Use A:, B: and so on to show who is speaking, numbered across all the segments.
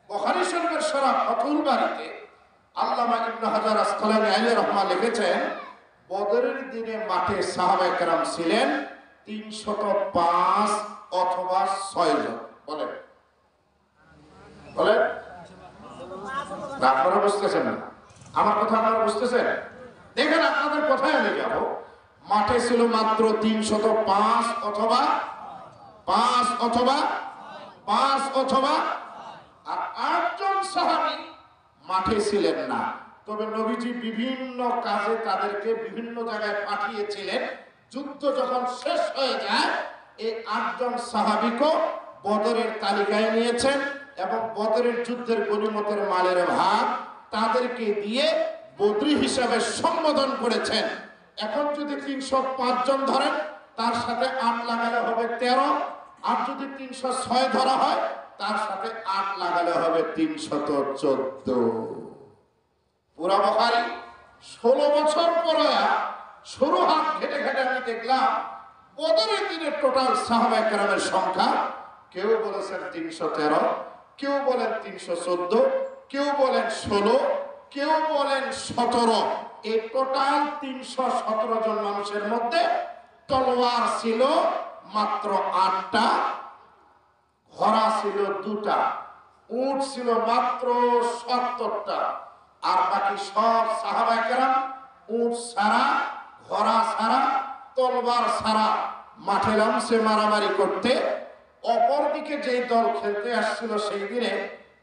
A: বুখারী শরীফের শরহ ফাতুল বারীতে আল্লামা ইবনে হাজার আসকালানী আলাইহি রাহমাহ লিখেছেন, বদরের দিনে মাঠে সাহাবায়ে কেরাম ছিলেন 305 অথবা 6 জন। বলেন বলেন, আপনারা বুঝতেছেন না আমার কথা? আপনারা বুঝতেছেন? দেখেন, আপনাদের কথায় আমি যাব। মাঠে ছিল মাত্র 305 অথবা 5 অথবা 5 অথবা, আর 8 জন সাহাবী মাঠে ছিলেন না। তবে নবীজি বিভিন্ন কাজে তাদেরকে বিভিন্ন জায়গায় পাঠিয়েছিলেন। যুদ্ধ যখন শেষ হয়ে যায়, এই 8 জন সাহাবীকে বদরের তালিকায় নিয়েছেন এবং বদরের যুদ্ধের গনিমতের মালের ভাগ তাদেরকে দিয়ে বদরি হিসাবে সম্বোধন করেছেন। এখন যদি 305 জন ধরেন, তার সাথে 8 লাগালে হবে 13, আর যদি 306 ধরা হয়, তার সাথে 8 লাগালে হবে 314। পুরা বুখারী 16 বছর পরে শুরু হাত ঘেটে ঘেটে আমি দেখলাম বদরের দিনের টোটাল সাহাবায়ে কেরামের সংখ্যা কেউ বলেছেন 313, কেউ বলেন 314, কেউ বলেন 16, কেউ বলেন 17। এই টোটাল 317 জন মানুষের মধ্যে তলোয়ার ছিল মাত্র 8টা, ঘোড়া ছিল 2টা, উট ছিল মাত্র 70টা, আর বাকি সব সাহাবায়ে কেরাম উট ছাড়া, ঘোড়া ছাড়া, তলোয়ার ছাড়া মাঠে নামছে মারামারি করতে। অপরদিকে যেই দল খেলতে আসছিল সেই দিনে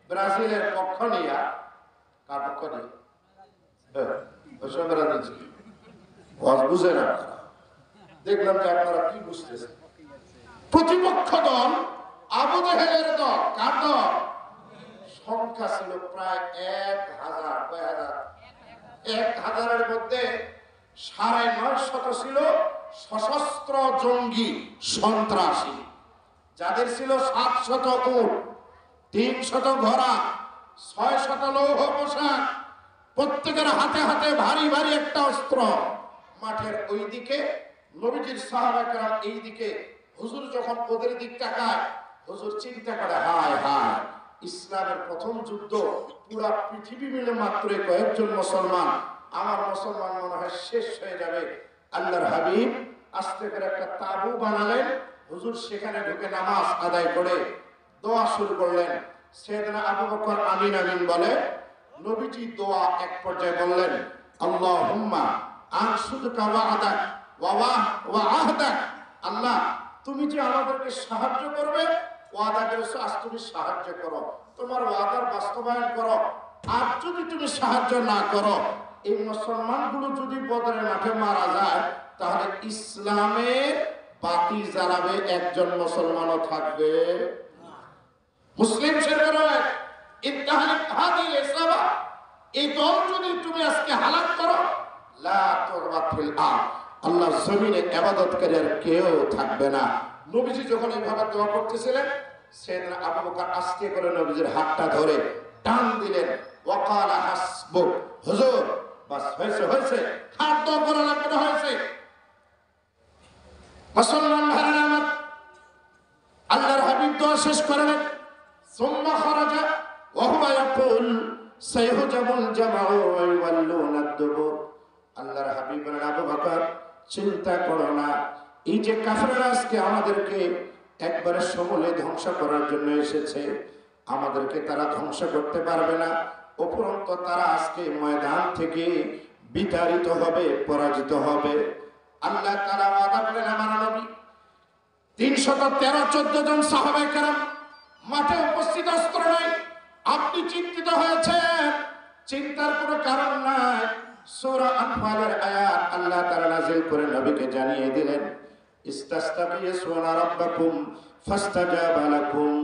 A: ব্রাজিলের পক্ষ নিয়ে, কার পক্ষ নিয়ে? বুঝেন আপনারা? দেখলাম যে আপনারা কি বুঝতেছেন। প্রতিপক্ষ দল আবু জেহেলের দল। কার দল? সংখ্যা ছিল প্রায় 1000। কয় হাজার? 1000-এর মধ্যে 950 ছিল সশস্ত্র জঙ্গি সন্ত্রাসী, যাদের ছিল 700 উট, 300 ঘোড়া, 600 লৌহ পোশাক, প্রত্যেকের হাতে হাতে ভারী ভারী একটা অস্ত্র। মাঠের ওই দিকে নবীজির সাহাবায়ে কেরাম এই দিকে। হুজুর যখন ওদের দিক তাকায়, হুজুর চিন্তা করে, হায় হায়, ইসলামের প্রথম যুদ্ধ, পুরা পৃথিবী মিলে মাত্র কয়েকজন মুসলমান, আমার মুসলমান মনে হয় শেষ হয়ে যাবে। আল্লাহর হাবিব আস্তে করে একটা তাবু বানালেন। হুজুর সেখানে ঢুকে নামাজ আদায় করে দোয়া শুরু করলেন। সাইয়েদনা আবু বকর আমিন আমিন বলে, নবীজি দোয়া এক পর্যায়ে বললেন, আল্লাহুম্মা আনসুরকা ওয়া'দাক ওয়া আহদাক। আল্লাহ, তুমি যে আমাদেরকে সাহায্য করবে, ওয়াদা করেছো, আজ তুমি সাহায্য করো, তোমার ওয়াদার বাস্তবায়ন করো। আর যদি তুমি সাহায্য না করো, এই মুসলমানগুলো যদি বদরের মাঠে মারা যায়, তাহলে ইসলামের বাতি জ্বালাবে একজন মুসলমানও থাকবে। মুসলিম শরীফের ইত্তাহালিক হাদিল ইসলামা, এই দল যদি তুমি আজকে হালাক করো, লা তুরবাত ফিল আরদ, আল্লাহর জমিনে ইবাদতকারী আর কেউ থাকবে না। নবীজি যখন এইভাবে দোয়া করতেছিলেন, সাইয়েদনা আবু বকর আস্তে করে নবীজির হাতটা ধরে টান দিলেন। ওয়াকালা হাসবুক, হুজুর বাস হয়েছে হয়েছে, হাত দোয়া করা লাগবে না, হয়েছে। মুসলমান ভাইরা আমার, আল্লাহর হাবিব দোয়া শেষ করলেন। সুম্মা খারাজা ওয়া হুয়া ইয়াকুল সাইহুজামুল জামাউ ওয়া ইওয়াল্লুনা আদ-দুবুর। আল্লাহর হাবিব বলেন, আবু বকর চিন্তা করো না, এই যে কাফেররা আজকে আমাদেরকে একবারে সমূলে ধ্বংস করার জন্য এসেছে, আমাদেরকে তারা ধ্বংস করতে পারবে না। উপরন্ত তারা আজকে ময়দান থেকে বিতাড়িত হবে, পরাজিত হবে। আল্লাহ তাআলা ওয়াদা করেন, আমার নবী 313-14 জন সাহাবায়ে কেরাম মাঠে উপস্থিত, অস্ত্র নাই। আপনি চিন্তিত হয়েছেন, চিন্তার কোনো কারণ নাই। সূরা আনফালের আয়াত আল্লাহ তাআলা নাযিল করে নবীকে জানিয়ে দিলেন, ইস্তাস্তাগীসুনা রাব্বাকুম ফাস্তাজাবা লাকুম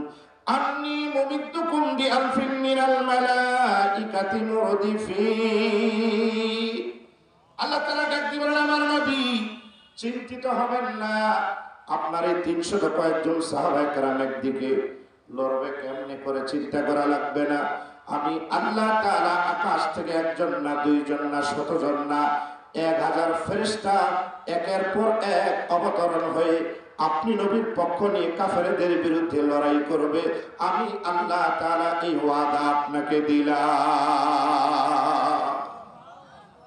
A: আন্নী মুমিদ্দুকুম বিআলফিন মিনাল মালাইকাতি মুরদিফিন। আল্লাহ তাআলা ডাক দিয়ে বলেন, আমার নবী চিন্তিত হবেন না, আপনার এই 300 কয়েকজন সাহাবায়ে কেরাম একদিকে লড়বে কেমনে করে চিন্তা করা লাগবে না। আমি আল্লাহ তাআলা আকাশ থেকে 1 জন না 2 জন না 100 জন না 1000 ফেরেশতা একের পর এক অবতরণ হয়ে আপনি নবীর পক্ষ নিয়ে কাফেরদের বিরুদ্ধে লড়াই করবে, আমি আল্লাহ তাআলা এই ওয়াদা আপনাকে দিলাম।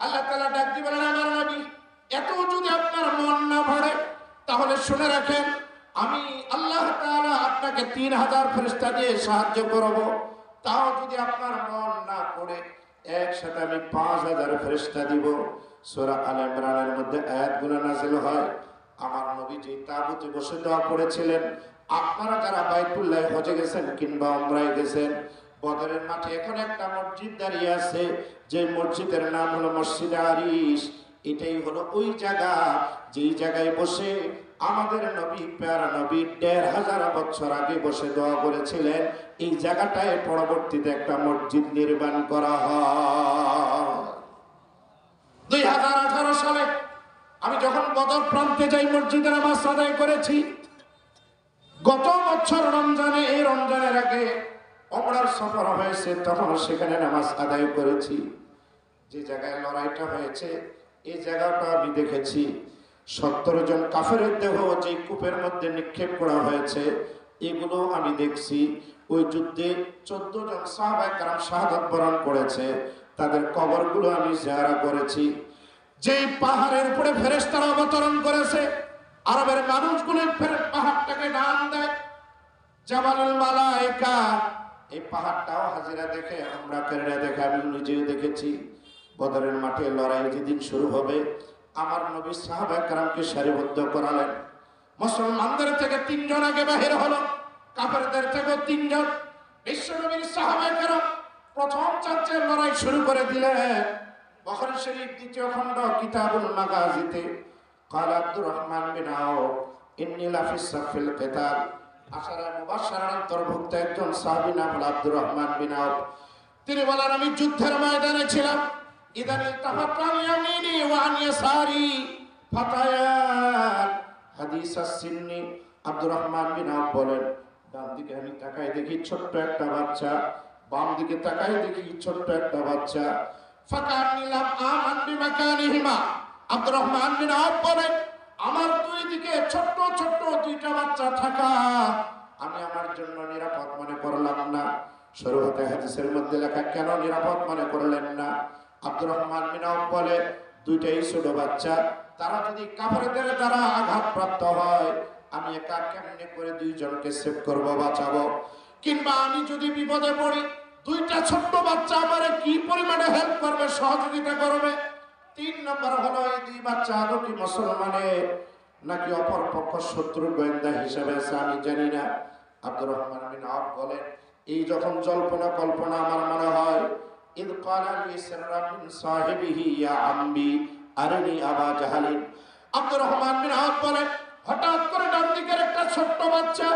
A: আল্লাহ তাআলা ডাক দিয়ে বলেন, আমার নবী, এত যদি আপনার মন না ভরে তাহলে শুনে রাখেন, আমি আল্লাহ তাআলা আপনাকে 3000 ফেরেশতা দিয়ে সাহায্য করব। তাও যদি আপনার মন না পড়ে, একসাথে আমি 5000 ফেরেশতা দিব। সূরা আলে ইমরানের মধ্যে আয়াতগুলো নাযিল হয়। আমার নবী যে তাবুতে বসে দোয়া করেছিলেন, আপনারা যারা বাইতুল্লাহ হজে গেছেন কিংবা উমরায় গেছেন, বদরের মাঠে এখন একটা মসজিদ দাঁড়িয়ে আছে, যে মসজিদের নাম হলো মসজিদে আরিশ। এটাই হলো ওই জায়গা, যেই জায়গায় বসে আমাদের নবী, প্যারা নবী 1500 বছর আগে বসে দোয়া করেছিলেন। এই জায়গাটায় পরবর্তীতে একটা মসজিদ নির্মাণ করা হয়। 2018 সালে আমি যখন বদর প্রান্তে যাই, মসজিদে নামাজ আদায় করেছি। গত বছর রমজানে, এই রমজানের আগে উমরার সফর হয়েছে, তখন সেখানে নামাজ আদায় করেছি। যে জায়গায় লড়াইটা হয়েছে এই জায়গাটা আমি দেখেছি। 70 জন কাফেরের দেহ যে কূপের মধ্যে নিক্ষেপ করা হয়েছে, এগুলো আমি দেখছি। ওই যুদ্ধে 14 জন সাহাবায়ে কেরাম শাহাদাত বরণ করেছে, তাদের কবরগুলো আমি জিয়ারত করেছি। যেই পাহাড়ের উপরে ফেরেশতারা অবতরণ করেছে, আরবের মানুষগুলো পাহাড়টাকে নাম দেয় জাবালুল মালায়েকা। এই পাহাড়টাও হাজিরা দেখে, আমরা কেরালা দেখে, আমি নিজেও দেখেছি। বদরের মাঠে লড়াই যেদিন শুরু হবে, আমার নবী সাহাবায়ে কেরামকে সারিবদ্ধ করালেন। মুসলমানদের থেকে 3 জন আগে বাহির হলো, কাফেরদের থেকে 3 জন। বিশ্ব নবীর সাহাবায়ে কেরাম প্রথম চার্চের লড়াই শুরু করে দিলেন। বুখারী শরীফ 2য় খণ্ড কিতাবুল মাগাজিতে ক্বালা আব্দুর রহমান বিন আওফ ইন্নী লাফিস সাফিল কিতাল, আশারা মুবাশশারার অন্তর্ভুক্ত একজন সাহাবী নাম হলো আব্দুর রহমান বিন আওফ। তিনি বলেন, আমি যুদ্ধের ময়দানে ছিলাম। ইদান ইলতাফাতান ইয়ামিনি ওয়া আন ইয়াসারি ফাতায়ান হাদিসাস সিন্নি। আব্দুর রহমান বিন আওফ বলেন, ডান দিকে আমি তাকাই দেখি ছোট্ট একটা বাচ্চা, বাম দিকে তাকাই দেখি ছোট্ট একটা বাচ্চা। ফাকান্নী লাম আমান বিমাকানিহিমা। আব্দুর রহমান বিন আওফ বলেন, আমার দুই দিকে ছোট্ট ছোট্ট দুইটা বাচ্চা থাকা আমি আমার জন্য নিরাপদ মনে করলাম না। শরীয়তে হাদিসের মধ্যে লেখা, কেন নিরাপদ মনে করলেন না? আব্দুর রহমান বিন আওফ বলে, দুইটাই ছোট বাচ্চা, তারা যদি কাফেরদের দ্বারা আঘাতপ্রাপ্ত হয়, আমি একা কেমনে করে 2 জনকে সেভ করব, বাঁচাবো? কিংবা আমি যদি বিপদে পড়ি, দুইটা ছোট্ট বাচ্চা আমারে কি পরিমাণে হেল্প করবে, সহযোগিতা করবে? 3 নম্বর হলো, এই 2 বাচ্চা আদৌ কি মুসলমানের নাকি অপর পক্ষ শত্রু গোয়েন্দা হিসেবে আছে, আমি জানি না। আব্দুর রহমান বিন আওফ বলেন, এই যখন জল্পনা কল্পনা আমার মনে হয়, ইদ ক্বালা লি সিররা মিন সাহিবিহি ইয়া আম্মি আরনি আবা জাহালিন। আব্দুর রহমান বিন আওফ বলেন, হঠাৎ করে ডান দিকের একটা ছোট্ট বাচ্চা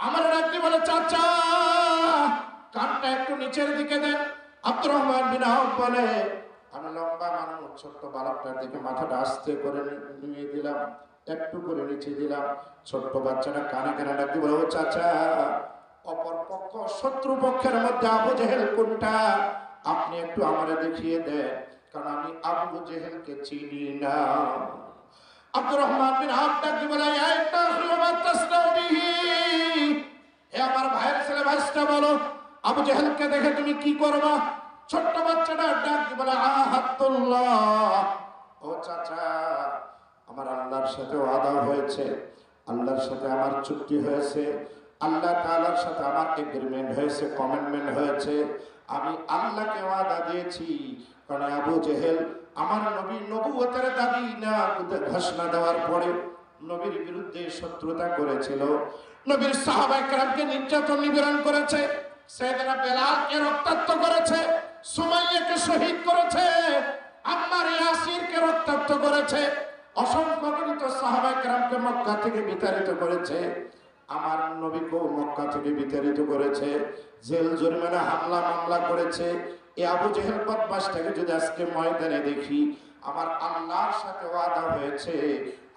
A: আমার ডাক দিয়ে বলে, চাচা কানটা একটু নিচের দিকে দেন। আব্দুর রহমান বিন আওফ বলে, আমি লম্বা মানুষ, ছোট্ট বালকটার দিকে মাথাটা আস্তে করে নিয়ে দিলাম, একটু করে নিচে দিলাম। ছোট্ট বাচ্চাটা কানে কানে ডাক দিয়ে বলে, ও চাচা, অপর পক্ষ শত্রু পক্ষের মধ্যে আবু জেহেল কোনটা, আপনি একটু আমারে দেখিয়ে দেন, কারণ আমি আবু জেহেলকে চিনি না। আব্দুর রহমান বিন আওফ ডাক দিয়ে বলে, হে আমার ভাইয়ের ছেলে, ভাইসটা বলো, আবু জেহেলকে দেখে তুমি কি করবা? ছোট্ট বাচ্চাটা ডাক দিয়ে বলে, আহাতুল্লাহ, ও চাচা, আমার আল্লাহর সাথে ওয়াদা হয়েছে, আল্লাহর সাথে আমার চুক্তি হয়েছে, আল্লাহ তাআলার সাথে আমার এগ্রিমেন্ট হয়েছে, কমিটমেন্ট হয়েছে। আমি আল্লাহকে ওয়াদা দিয়েছি, কারণ আবু জেহেল আমার নবী নবুয়তের দাবি না ঘোষণা দেওয়ার পরে নবীর বিরুদ্ধে শত্রুতা করেছিল, নবীর সাহাবায়ে কেরামকে নির্যাতন নিপীড়ন করেছে, সাইয়েদনা বেলালকে রক্তাক্ত করেছে, সুমাইয়াকে শহীদ করেছে, আম্মার ইয়াসিরকে রক্তাক্ত করেছে, অসংখ্য গণিত সাহাবায়ে কেরামকে মক্কা থেকে বিতাড়িত করেছে, আমার নবীকেও মক্কা থেকে বিতাড়িত করেছে, জেল জরিমানা হামলা মামলা করেছে। এই আবু জেহেল বদমাশটাকে যদি আজকে ময়দানে দেখি, আমার আল্লাহর সাথে ওয়াদা হয়েছে,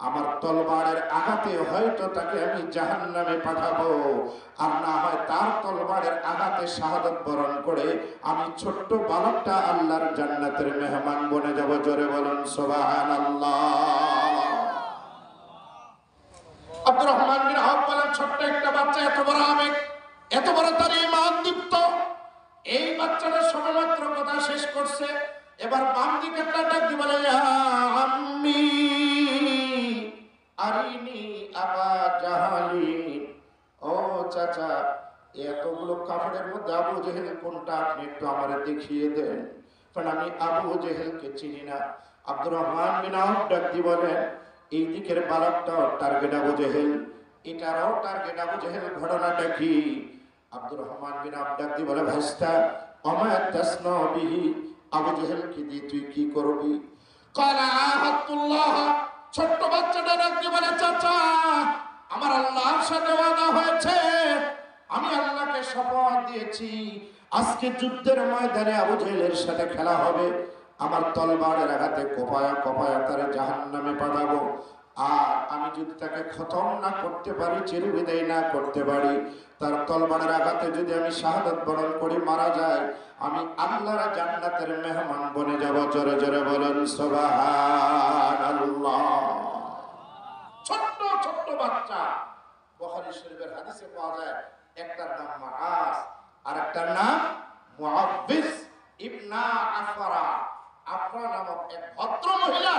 A: আমার তলবারের আঘাতে হয়তো তাকে আমি জাহান্নামে পাঠাবো, আর না হয় তার তলবারের আঘাতে শাহাদাত বরণ করে আমি ছোট্ট বালকটা আল্লাহর জান্নাতের মেহমান বনে যাব। জোরে বলুন সুবহানাল্লাহ। আব্দুর রহমান ছোট্ট একটা বাচ্চা, এত বড় আবেগ, এত বড় তার ঈমান দীপ্ত। এই বাচ্চাটা সবেমাত্র কথা শেষ করছে, এবার বাম দিকেরটা ডাক দিয়ে বলে, ইয়া আম্মি আরিনি আবা জাহালি। ও চাচা, এতগুলো কাফেরের মধ্যে আবু জেহেল কোনটা, আপনি একটু আমারে দেখিয়ে দেন, কারণ আমি আবু জেহেলকে চিনি না। আব্দুর রহমান বিন আউফ ডাক দিয়ে বলেন, এই দিকের বালকটাও টার্গেট আবু জেহেল, এটারও টার্গেট আবু জেহেল। ঘটনাটা কি? আব্দুর রহমান বিন আউফ ডাক দিয়ে বলে, ভাইস্তা আমা তাসনা বিহি, আবু জেহেলকে দিয়ে তুই কি করবি? ক্বালা আহাদুল্লাহ। ছোট্ট বাচ্চাটা ডাক দিয়ে বলে, চাচা আমার আল্লাহর সাথে ওয়াদা হয়েছে, আমি আল্লাহকে শপথ দিয়েছি আজকে যুদ্ধের ময়দানে আবু জেহেলের সাথে খেলা হবে, আমার তলবারের আঘাতে কোপায়া কোপায়া তারে জাহান্নামে পাঠাবো। আর আমি যদি তাকে খতম না করতে পারি, চিরবিদায় না করতে পারি, তার তলবারের আঘাতে যদি আমি শাহাদাত বরণ করে মারা যায়, আমি আল্লাহর জান্নাতের মেহমান বনে যাব। জোরে জোরে বলেন সুবহানাল্লাহ। ছোট্ট ছোট্ট বাচ্চা। বুখারী শরীফের হাদিসে পাওয়া যায়, একটার নাম মুআজ আর একটার নাম মুআব্বিস ইবনা আফরা। আফরা নামক এক ভদ্র মহিলা,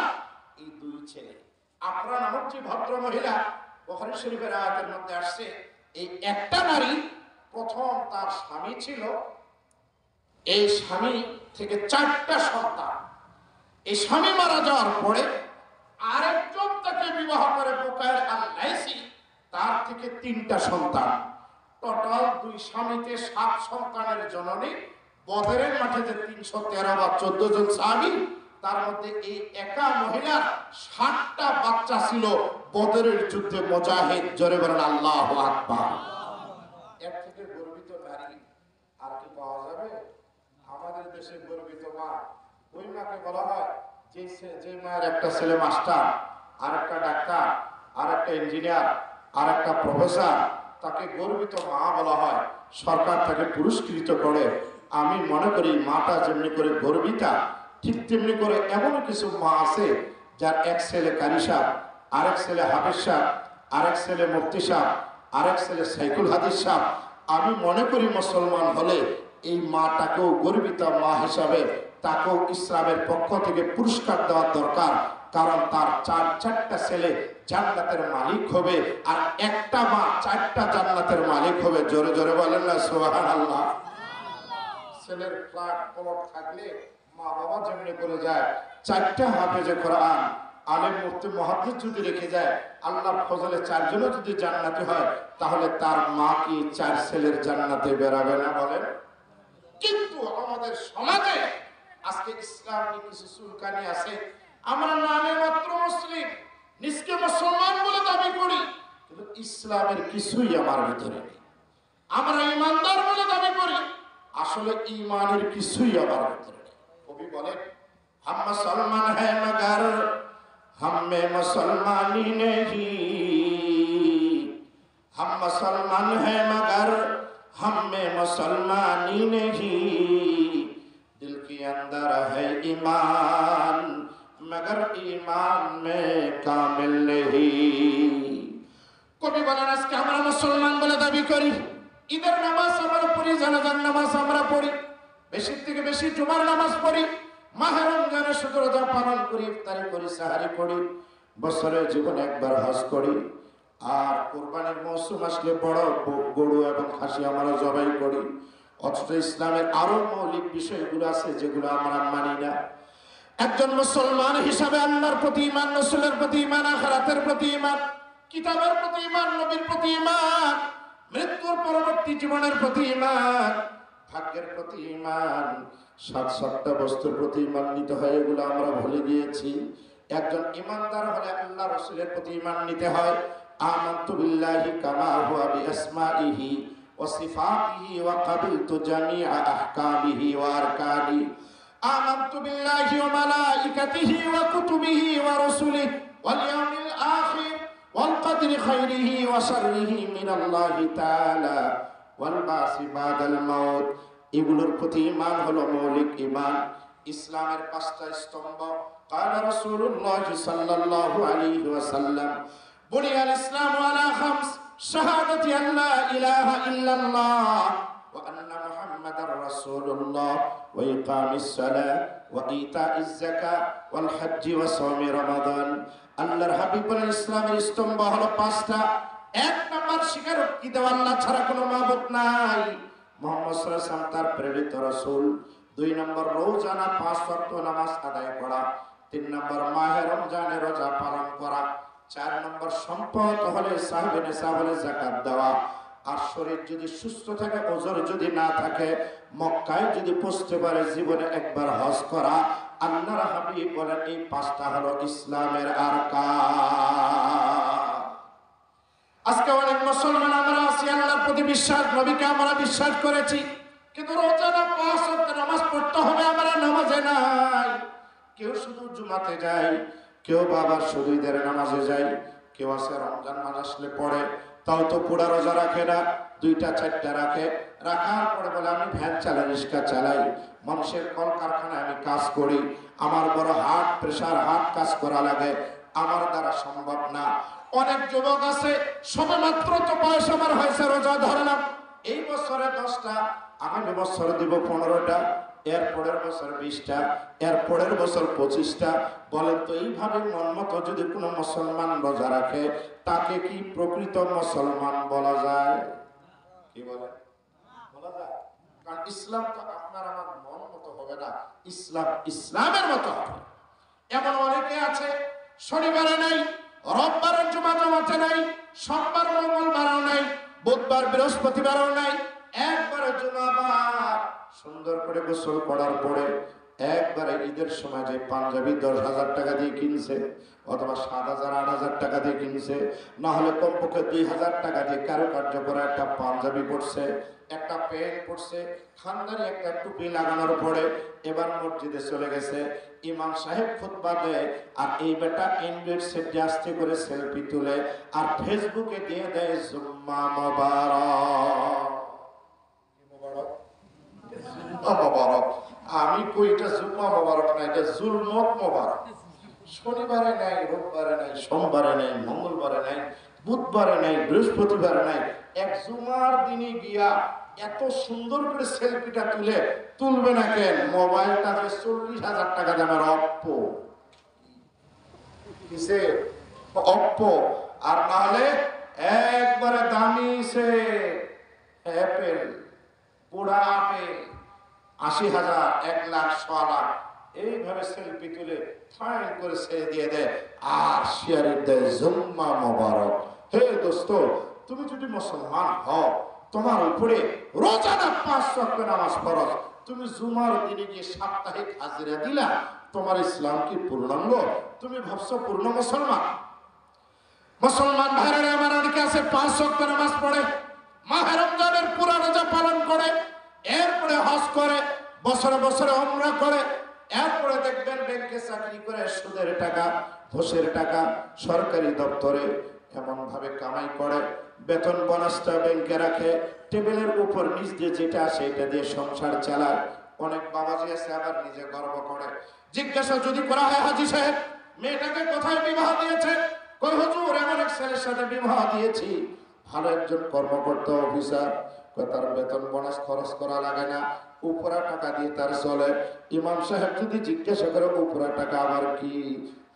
A: এই দুই ছেলে। আফরা নামক যে ভদ্র মহিলা, বুখারী শরীফের আয়াতের মধ্যে আসছে, এই একটা নারী প্রথম তার স্বামী ছিল, এই স্বামী থেকে 4টা সন্তান। এই স্বামী মারা যাওয়ার পরে আরেকজন তাকে বিবাহ করে, বুকায়ের আল-লাইসি, তার থেকে 3টা সন্তান। টোটাল 2 স্বামীতে 7 সন্তানের জননী। বদরের মাঠে যে 313 বা 14 জন সাহাবী, তার মধ্যে এই একা মহিলার 7টা বাচ্চা ছিল বদরের যুদ্ধে মুজাহিদ। জোরে বলেন আল্লাহু আকবার। এর থেকে গর্বিত নারী আর কি পাওয়া যাবে? আমাদের দেশে গর্বিত মা, ওই মাকে বলা হয় যে মায়ের একটা ছেলে মাস্টার, আর একটা ডাক্তার, আর একটা ইঞ্জিনিয়ার, আর একটা প্রফেসর, তাকে গর্বিত মা বলা হয়। সরকার তাকে পুরস্কৃত করে। আমি মনে করি মাটা যেমনি করে গর্বিতা, ঠিক তেমনি করে এমন কিছু মা আছে যার এক ছেলে কারি সাহেব, আরেক ছেলে হাফেজ সাহেব, আরেক ছেলে মুফতি সাহেব, আরেক ছেলে সাইকুল হাদিস সাহেব। আমি মনে করি মুসলমান হলে এই মাটাকেও গর্বিত মা হিসাবে তাকেও ইসলামের পক্ষ থেকে পুরস্কার দেওয়া দরকার, কারণ তার 4টা ছেলে জান্নাতের মালিক হবে, আর একটা মা 4টা জান্নাতের মালিক হবে। জোরে জোরে বলেন না সুবহানাল্লাহ। ছেলের ফ্ল্যাট প্লট থাকলে মা বাবা যেমনি করে যায়, 4টা হাফেজে কোরআন, আলেম মুফতি মুহাদ্দিস যদি রেখে যায়, আল্লাহর ফজলে 4 জনও যদি জান্নাতি হয়, তাহলে তার মা কি 4 ছেলের জান্নাতে বেরাবে না? বলেন। কিন্তু আমাদের সমাজে আজকে ইসলাম নিয়ে কিছু চুলকানি আছে। আমরা নামে মাত্র মুসলিম, নিজকে মুসলমান বলে দাবি করি, কিন্তু ইসলামের কিছুই আমার ভিতরে নেই। আমরা ঈমানদার বলে দাবি করি, আসলে ঈমানের কিছুই আমার ভিতরে নেই। কবি বলেন, हम मुसलमान है मगर हम में मुसलमानी नहीं, हम मुसलमान है मगर हम में मुसलमानी नहीं, दिल के अंदर है ईमान मगर ईमान में कामिल नहीं। কবি বলেন, আজকে আমরা মুসলমান বলে দাবি করি, ঈদের নামাজ আমরা পড়ি, জানাজার নামাজ আমরা পড়ি, বেশি থেকে বেশি জুমার নামাজ পড়ি, মাহে রমজানের 17 রোজা পালন করি, ইফতারি করি, সাহারি করি, বছরে জীবনে একবার হজ করি, আর কুরবানির মৌসুম আসলে বড় গরু এবং খাসি আমরা জবাই করি। অথচ ইসলামের আরো মৌলিক বিষয়গুলো আছে যেগুলো আমরা মানি না। একজন মুসলমান হিসাবে আল্লাহর প্রতি ঈমান, রাসূলের প্রতি ঈমান, আখিরাতের প্রতি ঈমান, কিতাবের প্রতি ঈমান, নবীর প্রতি ঈমান, মৃত্যুর পরবর্তী জীবনের প্রতি ঈমান, ভাগ্যের প্রতি ঈমান, 7টা বস্তুর প্রতি ঈমান নিতে হয়। এগুলো আমরা ভুলে গিয়েছি। একজন ঈমানদার হলে আল্লাহ রাসূলের প্রতি ঈমান নিতে হয়। আমানতু বিল্লাহি কামা হুয়া বিআসমাইহি ওয়া সিফাতিহি ওয়া ক্বাবিলতু জামিআ আহকামিহি ওয়া আরকানি। আমানতু বিল্লাহি ওয়া মালাইকাতিহি ওয়া কুতুবিহি ওয়া রাসূলিহি ওয়াল ইয়াউমিল আখির ওয়াল কদরি খাইরিহি ওয়া শাররিহি মিনাল্লাহি তাআলা ওয়াল বাসি বাদাল মাউত। এগুলোর প্রতি ঈমান হলো মৌলিক ঈমান। ইসলামের 5টা স্তম্ভ। কালা রাসূলুল্লাহ সাল্লাল্লাহু আলাইহি ওয়াসাল্লাম, বুনিয়াল ইসলামু আলা খামস, শাহাদাতি আল্লা ইলাহা ইল্লাল্লাহ ওয়া আন্না মুহাম্মাদার রাসূলুল্লাহ ওয়া ইকামিস সালাহ ওয়া ইতাইজ যাকাত ওয়াল হজ্জ ওয়া সাওমি রমাদান। আল্লাহর হাবিব বলেন ইসলামের স্তম্ভ হলো পাঁচটা। এক নাম্বার স্বীকারোক্তি দেওয়া আল্লাহ ছাড়া কোনো মাবুদ নাই, মুহাম্মদ সাল্লাল্লাহু আলাইহি ওয়াসাল্লাম তার প্রেরিত রাসূল। দুই নম্বর রোজানা 5 ওয়াক্ত নামাজ আদায় করা। তিন নম্বর মাহে রমজানে রোজা পালন করা। চার নম্বর সম্পদ হলে সাহেবে নেশাব হলে যাকাত দেওয়া। আর শরীর যদি সুস্থ থাকে, ওজর যদি না থাকে, মক্কায় যদি পৌঁছতে পারে, জীবনে একবার হজ করা। আল্লাহর হাবিব বলেন এই পাঁচটা হলো ইসলামের আরকান। আজকে অনেক মুসলমান আমরা আছি, আল্লাহর প্রতি বিশ্বাস, নবীকে আমরা বিশ্বাস করেছি, কিন্তু রোজানা 5 ওয়াক্ত নামাজ পড়তে হবে আমরা নামাজে নাই। কেউ শুধু জুমাতে যায়, কেউ বাবার শুধু ঈদের নামাজে যায়, কেউ আছে রমজান মাস আসলে পড়ে, তাও তো পুরা রোজা রাখে না, 2টা 4টা রাখে। রাখার পরে বলে আমি ভ্যান চালাই, রিক্সা চালাই, মানুষের কলকারখানায় আমি কাজ করি, আমার বড় হার্ট প্রেশার, হার্ট কাজ করা লাগে, আমার দ্বারা সম্ভব না। অনেক যুবক আছে সবে মাত্র তো বয়স আমার হয়েছে, রোজা ধরলাম, এই বছরে 10টা, আগামী বছর দিব 15টা, এর পরের বছর 20টা, এর পরের বছর 25টা। বলেন তো এইভাবে মন মতো যদি কোনো মুসলমান রোজা রাখে, তাকে কি প্রকৃত মুসলমান বলা যায়? কি বলে? বলা যায়? কারণ ইসলাম তো আপনার আমার মন মতো হবে না, ইসলাম ইসলামের মতো হবে। এমন অনেকে আছে শনিবারে নাই, রোববারের জুমা জমাতে নাই, সোমবার মঙ্গলবারও নাই, বুধবার বৃহস্পতিবারও নাই, একবারে জুমাবার সুন্দর করে গোসল করার পরে একবারে ঈদের সময় যে পাঞ্জাবি 10,000 টাকা দিয়ে কিনছে, অথবা 7,000 8,000 টাকা দিয়ে কিনছে, না হলে কমপক্ষে 2,000 টাকা দিয়ে কারুকার্য করা একটা পাঞ্জাবি পড়ছে, একটা প্যান্ট পড়ছে, খানদানি একটা টুপি লাগানোর পরে এবার মসজিদে চলে গেছে, ইমাম সাহেব খুতবা দেয়, আর এই বেটা এন্ড্রয়েড সেটে আসতে করে সেলফি তুলে আর ফেসবুকে দিয়ে দেয় জুম্মা মোবারক। মোবারক আমি কই এটা জুম্মা মোবারক না, এটা জুলমত মোবারক। শনিবারে নাই, রোববারে নাই, সোমবারে নাই, মঙ্গলবারে নাই, বুধবারে নাই, বৃহস্পতিবারে নাই, এক জুমার দিনে গিয়া এত সুন্দর করে সেলফিটা তুলবে না কেন? মোবাইলটা যে 40,000 টাকা দামের অপ্পো, কিসে অপ্পো, আর নাহলে একবারে দামি সে অ্যাপেল, পুরা আপেল, 80,000, 1 লাখ, 100 লাখ, এইভাবে সেলফি তুলে ফাইন করে ছেড়ে দিয়ে দেয় আর শেয়ারে দেয় জুম্মা মোবারক। হে দোস্ত, তুমি যদি মুসলমান হও, তোমার উপরে রোজানা 5 ওয়াক্ত নামাজ ফরজ, তুমি জুমার দিনে গিয়ে সাপ্তাহিক হাজিরা দিলা, তোমার ইসলাম কি পূর্ণাঙ্গ? তুমি ভাবছো পূর্ণ মুসলমান? মুসলমান ভাইরা আমার অনেকে আছে 5 ওয়াক্ত নামাজ পড়ে, মাহে রমজানের পুরা রোজা পালন করে, এরপরে হজ করে, বছরে বছরে উমরা করে, এরপরে দেখবেন ব্যাংকে চাকরি করে সুদের টাকা, ঘুষের টাকা, সরকারি দপ্তরে এমন ভাবে কামাই করে, বেতন বোনাসটা ব্যাংকে রাখে, টেবিলের উপর নিচ দিয়ে যেটা আসে এটা দিয়ে সংসার চালায়। অনেক বাবাজি আছে আবার নিজে গর্ব করে, জিজ্ঞাসা যদি করা হয় হাজী সাহেব মেয়েটাকে কোথায় বিবাহ দিয়েছে, কই হুজুর এমন এক ছেলের সাথে বিবাহ দিয়েছি, ভালো একজন কর্মকর্তা অফিসার, তার বেতন বোনাস খরচ করা লাগে না, উপরা টাকা দিয়ে তার চলে। ইমাম সাহেব যদি জিজ্ঞাসা করে উপরা টাকা আবার কি,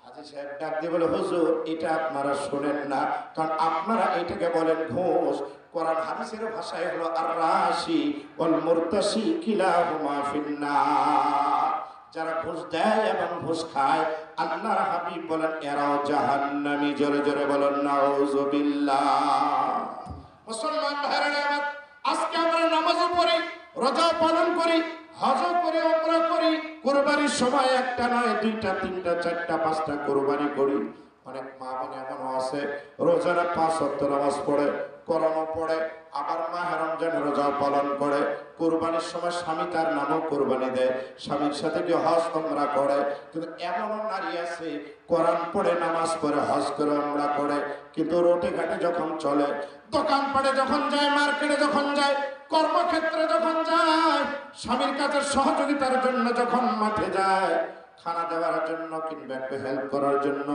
A: হাজী সাহেব ডাক দিয়ে বলে হুজুর এটা আপনারা শোনেন না, কারণ আপনারা এটাকে বলেন ঘুষ। কোরআন হাদিসের ভাষায় হলো আর রাশি ওয়াল মুরতাশি কিলাহুমা ফিন্নার। যারা ঘুষ দেয় এবং ঘুষ খায়, আল্লাহর হাবিব বলেন এরাও জাহান্নামী। জোরে জোরে বলেন নাউযুবিল্লাহ। মুসলমান ভাইরা আমার, আজকে আমরা নামাজও পড়ি, রোজা পালন করি, হজ করি, উমরা করি, কুরবানির সময় একটা নয় 2টা 3টা 4টা 5টা কুরবানি করি। অনেক মা বোন এমন আছে রোজার 5 ওয়াক্ত নামাজ পড়ে, কোরআনও পড়ে, আবার মাহে রমজানের রোজা পালন করে, কুরবানির সময় স্বামী তার নামও কুরবানি দেয়, স্বামীর সাথে কি হজ উমরা করে। কিন্তু এমন নারী আছে কোরআন পড়ে, নামাজ পড়ে, হজ করে, উমরা করে, কিন্তু রোটে ঘাটে যখন চলে, দোকান পাড়ে যখন যায়, মার্কেটে যখন যায়, কর্মক্ষেত্রে যখন যায়, স্বামীর কাছে সহযোগিতার জন্য যখন মাঠে যায়, খানা দেওয়ার জন্য কিংবা একটু হেল্প করার জন্য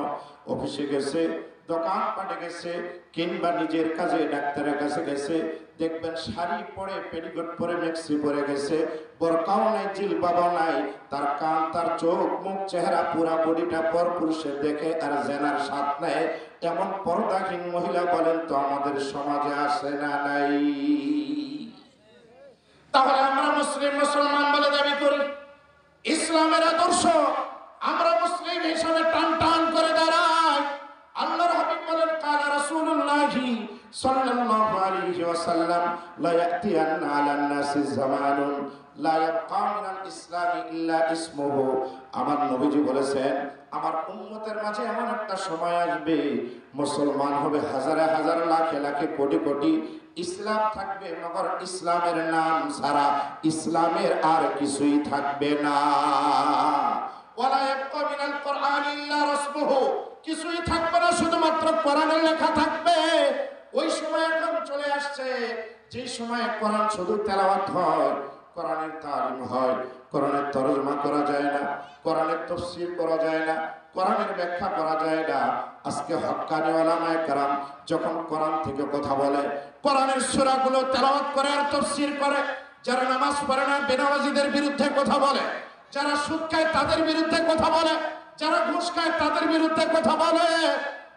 A: অফিসে গেছে, দোকানপাটে গেছে কিংবা নিজের কাজে ডাক্তারের কাছে গেছে, দেখবেন শাড়ি পরে, পেটিকোট পরে, মেক্সি পরে গেছে, বোরকাও নাই, জিলবাবও নাই, তার কান, তার চোখ, মুখ, চেহারা, পুরা বডিটা পর পুরুষে দেখে আর জেনার স্বাদ নেয়। এমন পর্দাহীন মহিলা বলেন তো আমাদের সমাজে আসে না নাই? তাহলে আমরা মুসলমান বলে দাবি করি, ইসলামের আদর্শ আমরা মুসলিম হিসাবে টান টান করে দাঁড়াই। আল্লাহর হাবিব বলেন, কালা রাসূলুল্লাহি সাল্লাল্লাহু আলাইহি ওয়াসাল্লাম, লা ইয়াতিয়ান্না আলান নাসি জামানুন লা ইয়াবকা মিনাল ইসলামি ইল্লা ইসমুহু। আমার নবীজি বলেছেন, আমার উম্মতের মাঝে এমন একটা সময় আসবে, মুসলমান হবে হাজারে হাজার, লাখে লাখে, কোটি কোটি, ইসলাম থাকবে মগর ইসলামের নাম ছাড়া ইসলামের আর কিছুই থাকবে না। ওয়ালা ইয়াবকা মিনাল কুরআনি ইল্লা রাসমুহু, কিছুই থাকবে না, শুধুমাত্র কোরআনের লেখা থাকবে। ওই সময় এখন চলে আসছে যে সময় কোরআন শুধু তেলাওয়াত হয়, কোরআনের তালিম হয়, কোরআনের তরজমা করা যায় না, কোরআনের তাফসীর করা যায় না, কোরআনের ব্যাখ্যা করা যায় না। আজকে হক্কানি উলামায়ে কেরাম যখন কোরআন থেকে কথা বলে, কোরআনের সূরাগুলো তেলাওয়াত করে আর তাফসীর করে, যারা নামাজ পড়ে না বেনামাজীদের বিরুদ্ধে কথা বলে, যারা সুদ খায় তাদের বিরুদ্ধে কথা বলে, যারা ঘুষ খায় তাদের বিরুদ্ধে কথা বলে,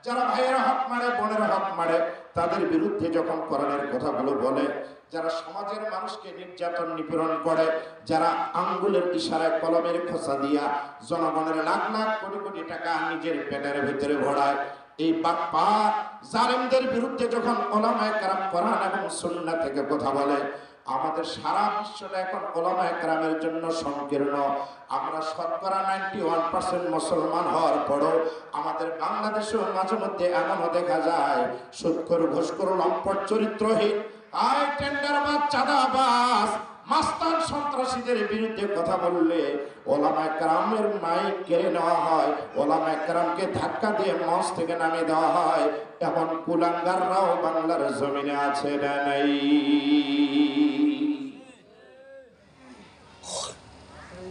A: যারা ভাইয়ের হক মারে, বোনের হক মারে, তাদের বিরুদ্ধে যখন কোরআনের কথাগুলো বলে, যারা সমাজের মানুষকে নির্যাতন নিপীড়ন করে, যারা আঙ্গুলের ইশারায় কলমের খোঁচা দিয়া জনগণের লাখ লাখ কোটি কোটি টাকা নিজের পেটের ভিতরে ভরায়, এই বাটপার জালেমদের বিরুদ্ধে যখন উলামায়ে কেরাম কোরআন এবং সুন্নাহ থেকে কথা বলে, আমাদের সারা বিশ্বটা এখন উলামায়ে কেরামের জন্য সংকীর্ণ। আমরা শতকরা 91% মুসলমান হওয়ার পরও আমাদের বাংলাদেশেও মাঝে মধ্যে এমনও দেখা যায় সুদখোর, ঘুষখোর, লম্পট, চরিত্রহীন, টেন্ডারবাজ, চাঁদাবাজ, মাস্তান, সন্ত্রাসীদের বিরুদ্ধে কথা বললে উলামায়ে কেরামের মাইক কেড়ে নেওয়া হয়, উলামায়ে কেরামকে ধাক্কা দিয়ে মঞ্চ থেকে নামিয়ে দেওয়া হয়। এমন কুলাঙ্গাররাও বাংলার জমিনে আছে না নাই?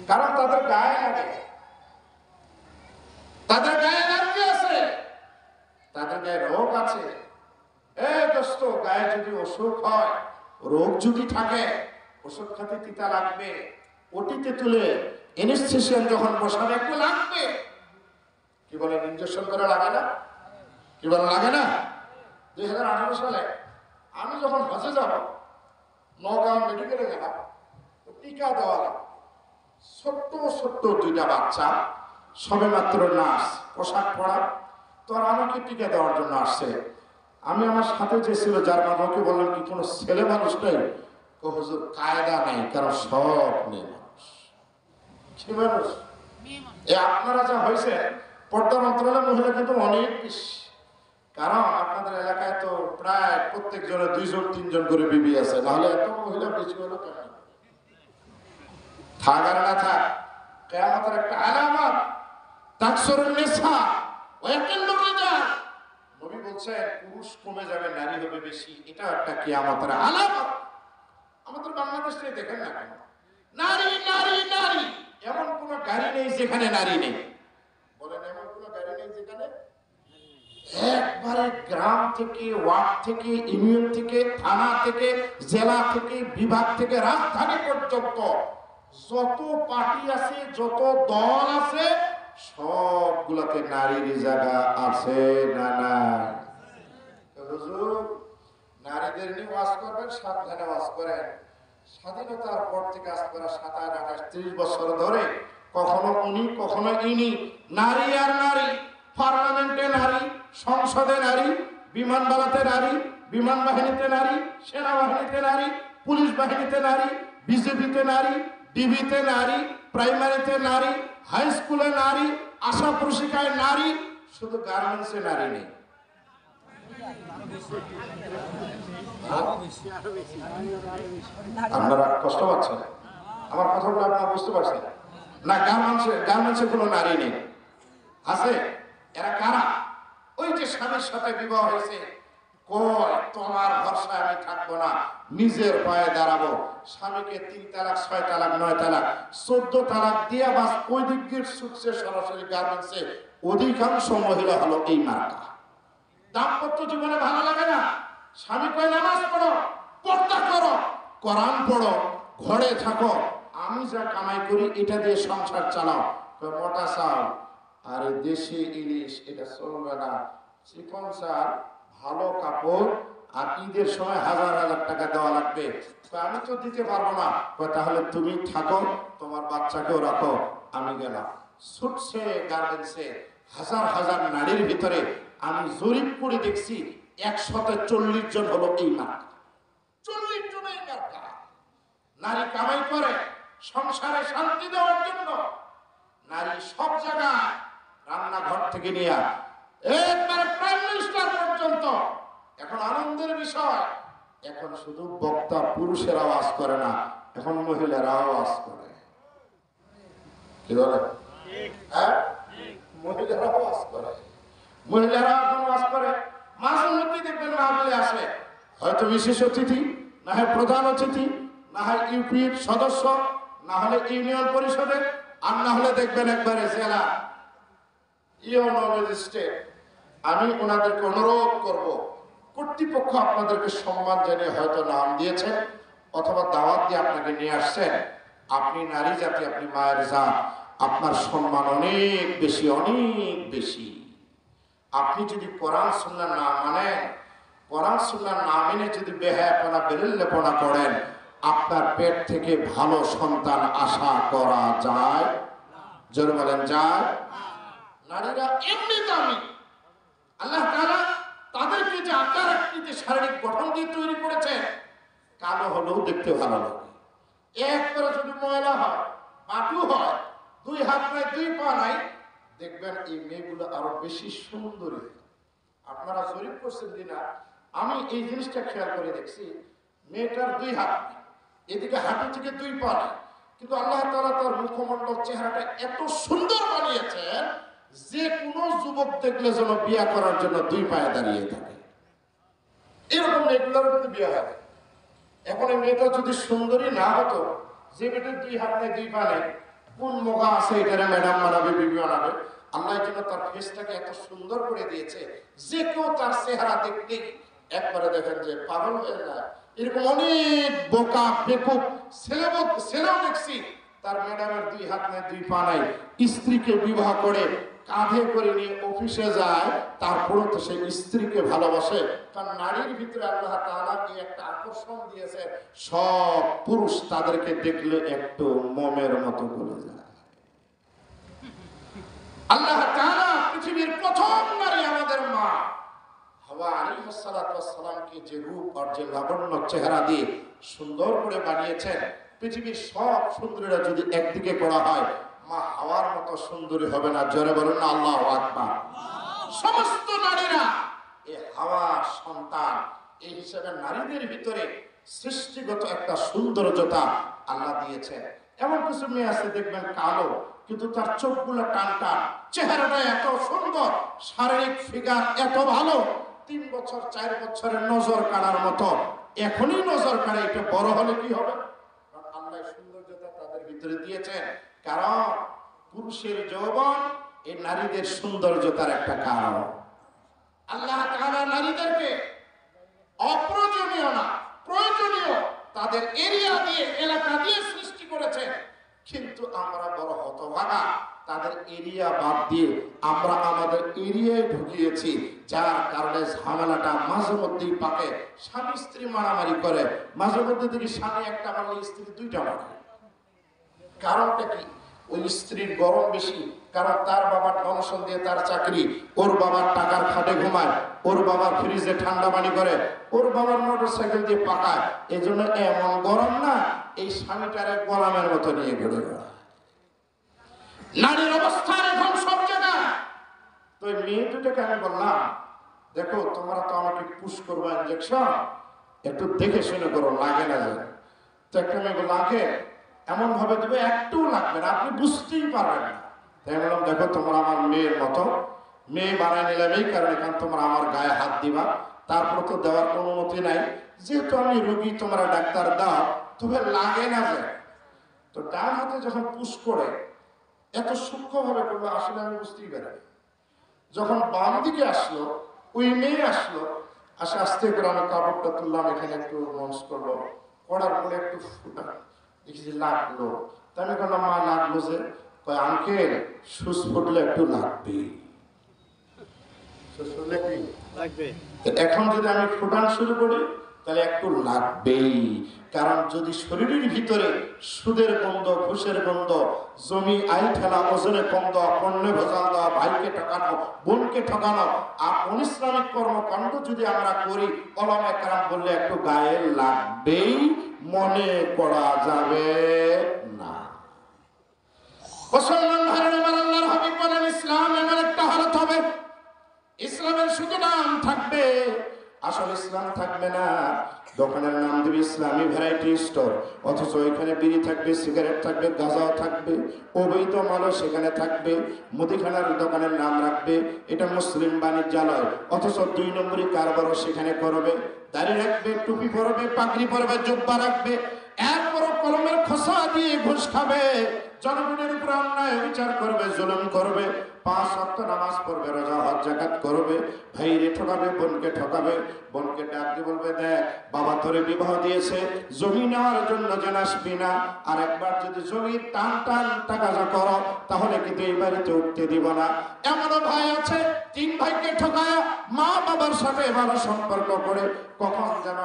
A: কারণ তাদের গায়ে লাগে, তাদের গায়ে এনার্জি আছে, তাদের গায়ে রোগ আছে। দোস্ত, গায়ে যদি অসুখ হয়, রোগ যদি থাকে, ওষুধ খেতে তিতা লাগবে, ওটিতে তুলে এনেস্থেশিয়ান যখন বসাবে একটু লাগবে। কি বলেন, ইনজেকশন করে লাগে না? কি বলেন, লাগে না? 2018 সালে আমি যখন হজে যাব, নগাঁও মেডিকেলে গেলাম, টিকা দেওয়া লাগে। ছোট্ট ছোট্ট দুইটা বাচ্চা, সবে মাত্র নার্স, পোশাক পরা, তো আমাকে টিকা দেওয়ার জন্য আসছে। আমি আমার সাথে যে ছিল জার্মান, ওকে বললাম, কি কোনো ছেলে মানুষ নেই? হুজুর, কায়দা নেই, কারণ সব মেয়ে মানুষ। কি মানুষ? আপনারা যা হয়েছে, পর্দা মন্ত্রণালয় মহিলা কিন্তু অনেক বেশি, কারণ আপনাদের এলাকায় তো প্রায় প্রত্যেক জনের 2-3 করে বিবি আছে, নাহলে এত মহিলা বেশি হলো কেন? থাক আর না থাক, কিয়ামতের একটা আলামত, তাকসুরুন নিসা ওয়া ইয়াকিল্লুর রিজাল। নবী বলছেন, পুরুষ কমে যাবে, নারী হবে বেশি, এটা একটা কিয়ামতের আলামত। আমাদের বাংলাদেশে দেখেন না কেন, নারী নারী নারী, এমন কোন গাড়ি নেই যেখানে নারী নেই। বলেন, এমন কোন গাড়ি নেই যেখানে? একবারে গ্রাম থেকে, ওয়ার্ড থেকে, ইউনিয়ন থেকে, থানা থেকে, জেলা থেকে, বিভাগ থেকে, রাজধানী পর্যন্ত যত পার্টি আছে, যত দল আছে, সবগুলোতে নারীর জায়গা আছে না না? হুজুর, নারীদের নিয়ে ওয়াজ করবেন, সাবধানে ওয়াজ করেন। স্বাধীনতার পর থেকে আজ প্রায় 27-28-30 বছর ধরে কখনো উনি, কখনো ইনি, নারী আর নারী, পার্লামেন্টে নারী, সংসদে নারী, বিমানবালাতে নারী, বিমান বাহিনীতে নারী, সেনাবাহিনীতে নারী, পুলিশ বাহিনীতে নারী, বিজেপিতে নারী, ডিবিতে নারী, প্রাইমারিতে নারী, হাই স্কুলে নারী, আশা প্রশিকায় নারী, শুধু গার্মেন্টসে নারী নেই। আপনারা কষ্ট পাচ্ছেন, আমার কথাগুলো আপনারা বুঝতে পারছেন না? গার্মেন্টসে কোনো নারী নেই, আছে। এরা কারা? ওই যে স্বামীর সাথে বিবাহ হয়েছে, কয় তোমার ভরসায় আমি থাকবো না, নিজের পায়ে দাঁড়াবো। স্বামীকে 3 তালাক, 6 তালাক, 9 তালাক, 14 তালাক দিয়া বাস ওই দিক দিয়ে ছুটছে সরাসরি গার্মেন্টসে। অধিকাংশ মহিলা হলো এই মার্কা। দাম্পত্য জীবনে ভালো লাগে না, স্বামী কয় নামাজ পড়ো, পর্দা করো, কোরআন পড়ো, ঘরে থাকো, আমি যা কামাই করি এটা দিয়ে সংসার চালাও। মোটা চাল আর দেশি ইলিশ এটা চলবে না, চিকন চাল, ভালো কাপড়, আর ঈদের সময় হাজার হাজার টাকা দেওয়া লাগবে। আমি তো দিতে পারবো না। তাহলে তুমি থাকো, তোমার বাচ্চাকেও রাখো, আমি গেলাম। ছুটছে গার্মেন্টসে হাজার হাজার নারীর ভিতরে আমি জরিপ করে দেখছি 140 জন হলো এই মার্কা। 40 জন এই মার্কা। নারী কামাই করে সংসারে শান্তি দেওয়ার জন্য। নারী সব জায়গায়, রান্নাঘর থেকে নিয়ে একবারে প্রাইম মিনিস্টার পর্যন্ত। এখন আনন্দের বিষয়, এখন শুধু বক্তা পুরুষের আওয়াজ করে না, এখন মহিলারা আওয়াজ করে। কি বলে? হ্যাঁ, মহিলারা আওয়াজ করে। মহিলারা এখন আওয়াজ করে। মাঝে মধ্যে দেখবেন মাহফিলে আসে হয়তো বিশেষ অতিথি, না হয় প্রধান অতিথি, না হয় ইউপির সদস্য, না হলে ইউনিয়ন পরিষদের, আর না হলে দেখবেন একবারে জেলা ইউনো ম্যাজিস্ট্রেট। আমি ওনাদেরকে অনুরোধ করব, কর্তৃপক্ষ আপনাদেরকে সম্মান জানিয়ে হয়তো নাম দিয়েছেন অথবা দাওয়াত দিয়ে আপনাকে নিয়ে আসছেন। আপনি নারী জাতি, আপনি মায়ের জাত, আপনার সম্মান অনেক বেশি, অনেক বেশি। আপনি যদি কোরআন সুন্নাহ না মানেন, কোরআন সুন্নাহ না মেনে যদি বেহায়াপনা বেরেল্লেপনা করেন, আপনার পেট থেকে ভালো সন্তান আশা করা যায়? জোরে বলেন, যায়? নারীরা এমনি দামি। আল্লাহ তাআলা তাদেরকে যে আকার আকৃতি শারীরিক গঠন দিয়ে তৈরি করেছেন, কালো হলেও দেখতে ভালো লাগে। একবারে যদি ময়লা হয়, বাটু হয়, 2 হাত নাই 2 পা নাই, দেখবেন এই মেয়েগুলো আরো বেশি সুন্দরী। আপনারা জরিপ করছেন কিনা আমি এই জিনিসটা খেয়াল করে দেখছি, মেয়েটার 2 হাত নেই, এদিকে হাঁটু থেকে 2 পা নেই, কিন্তু আল্লাহ তাআলা তার মুখমণ্ডল চেহারাটা এত সুন্দর বানিয়েছেন যে কোনো যুবক দেখলে যেন বিয়ে করার জন্য 2 পায়ে দাঁড়িয়ে থাকে। এরকম মেয়েগুলোর কিন্তু বিয়ে হয়। এখন এই মেয়েটা যদি সুন্দরী না হতো, যে মেয়েটার 2 হাত নেই 2 পা নেই, কোন মোগা আছে এটারে ম্যাডাম বানাবে, বিবি বানাবে? আল্লাহ যেন তার ফেসটাকে এত সুন্দর করে দিয়েছে যে কেউ তার চেহারা দেখতে একবারে দেখেন যে পাগল হয়ে যায়। এরকম অনেক বোকা বেকুব ছেলেও দেখছি, তার ম্যাডামের 2 হাত নাই 2 পা নাই, স্ত্রীকে বিবাহ করে কাঁধে করে নিয়ে অফিসে যায়, তারপরও তো সেই স্ত্রীকে ভালোবাসে। কারণ নারীর ভিতরে আল্লাহ তাআলা কি একটা আকর্ষণ দিয়েছে, সব পুরুষ তাদেরকে দেখলে একটু মোমের মতো বলে যায়। আল্লাহ তাআলা পৃথিবীর প্রথম নারী আমাদের মা হাওয়া আলাইহিস সালাতু ওয়াস সালামকে যে রূপ আর যে লাবণ্য চেহারা দিয়ে সুন্দর করে বানিয়েছেন, পৃথিবীর সব সুন্দরীরা যদি একদিকে করা হয়, মা হাওয়ার মতো সুন্দরী হবে না। জোরে বলুন না আল্লাহু আকবার। সমস্ত নারীরা এই হাওয়া সন্তান, এই হিসাবে নারীদের ভিতরে সৃষ্টিগত একটা সৌন্দর্যতা আল্লাহ দিয়েছেন। এমন কিছু মেয়ে আছে দেখবেন কালো, কিন্তু তার চোখগুলো টান টান, চেহারাটা এত সুন্দর, শারীরিক ফিগার এত ভালো, 3 বছর 4 বছরের নজর কাড়ার মতো। এখনই নজর কাড়ে, এটা বড় হলে কি হবে? আল্লাহ সৌন্দর্যতা তাদের ভিতরে দিয়েছেন, কারণ পুরুষের যৌবন এই নারীদের সৌন্দর্যতার একটা কারণ। আল্লাহ তাআলা নারীদেরকে অপ্রয়োজনীয় না, প্রয়োজনীয় তাদের এরিয়া দিয়ে, এলাকা দিয়ে সৃষ্টি করেছেন। কিন্তু আমরা বড় হতভাগা, তাদের এরিয়া বাদ দিয়ে আমরা আমাদের এরিয়ায় ঢুকিয়েছি, যার কারণে ঝামেলাটা মাঝে মধ্যেই পাকে। স্বামী স্ত্রী মারামারি করে, মাঝে মধ্যে দেখি স্বামী একটা মারলে স্ত্রী 2টা মারে। কারণটা কি? ওই স্ত্রীর গরম বেশি, কারণ তার বাবার ডোনেশন দিয়ে তার চাকরি, ওর বাবার টাকার খাটে ঘুমায়, ওর বাবার ফ্রিজে ঠান্ডা পানি করে, ওর বাবার মোটরসাইকেল দিয়ে পাকায়, এই জন্য এমন গরম না, এই স্বামীটারে গোলামের মতো নিয়ে ঘুরে বেড়ায়। নারীর অবস্থা এখন সব জায়গায়। তো এই মেয়ে দুটোকে আমি বললাম, দেখো তোমরা তো আমাকে পুশ করবো ইনজেকশন, একটু দেখে শুনে করো, লাগে না যায়। তো একটা মেয়ে বললো, আগে এমন ভাবে দেবে একটু লাগবে না, আপনি বুঝতেই পারবেন না। তাই বললাম, দেখো তোমরা আমার মেয়ের মতো, মেয়ে বানায় নিলাম এই কারণে, কারণ তোমরা আমার গায়ে হাত দিবা, তারপর তো দেওয়ার অনুমতি নাই, যেহেতু আমি রোগী তোমরা ডাক্তার দাও, তবে লাগে না যায়। তো ডান হাতে যখন পুশ করে এত সূক্ষ্ম ভাবে করলো, আসলে আমি বুঝতেই পারি। যখন বাম দিকে আসলো, ওই মেয়ে আসলো, আস্তে করে আমি কাপড়টা তুললাম, এখানে একটু মঞ্চ করলো, করার পরে একটু ফুটা দেখি যে লাগলো। তাই আমি বললাম, মা লাগলো যে? কয়, আঙ্কেল সুচ ফুটলে একটু লাগবে। এখন যদি আমি ফুটান শুরু করি তাহলে একটু লাগবেই, কারণ যদি শরীরের ভিতরে সুদের গন্ধ, ঘুষের গন্ধ, জমি আই ঠেলা, ওজনে কন্দ, পণ্যে ভেজাল দেওয়া, ভাইকে ঠকানো, বোনকে ঠকানো আর অনিসলামিক কর্মকাণ্ড যদি আমরা করি, ওলামা কেরাম বললে একটু গায়ে লাগবেই, মনে করা যাবে না। মুসলমান ভাইরা আমার, আল্লাহর হাবিব বলেন, ইসলাম এমন একটা হালত হবে, ইসলামের শুধু নাম থাকবে, আসল ইসলাম থাকবে না। দোকানের নাম দেবে ইসলামী ভ্যারাইটি স্টোর, অথচ ওইখানে বিড়ি থাকবে, সিগারেট থাকবে, গাঁজাও থাকবে, অবৈধ মালও সেখানে থাকবে। মুদিখানার দোকানের নাম রাখবে এটা মুসলিম বাণিজ্যালয়, অথচ 2 নম্বরই কারবারও সেখানে করবে। দাড়ি রাখবে, টুপি পরবে, পাগড়ি পরবে, জুব্বা রাখবে, এরপরও কলমের খোসা দিয়ে ঘুষ খাবে, জনগণের উপর অন্যায় বিচার করবে, জুলুম করবে, 5 ওয়াক্ত নামাজ পড়বে, রোজা হজ যাকাত করবে, ভাইরে ঠকাবে, বোনকে ঠকাবে, বোনকে ডাক দিয়ে বলবে, দেখ বাবা তোরে বিবাহ দিয়েছে, জমি নেওয়ার জন্য যেন আসবি না, আর একবার যদি জমির টান টান টাকা যা করো তাহলে কিন্তু এই বাড়িতে উঠতে দিব না। এমনও ভাই আছে 3 ভাইকে ঠকায় মা বাবার সাথে ভালো সম্পর্ক করে কখন যেন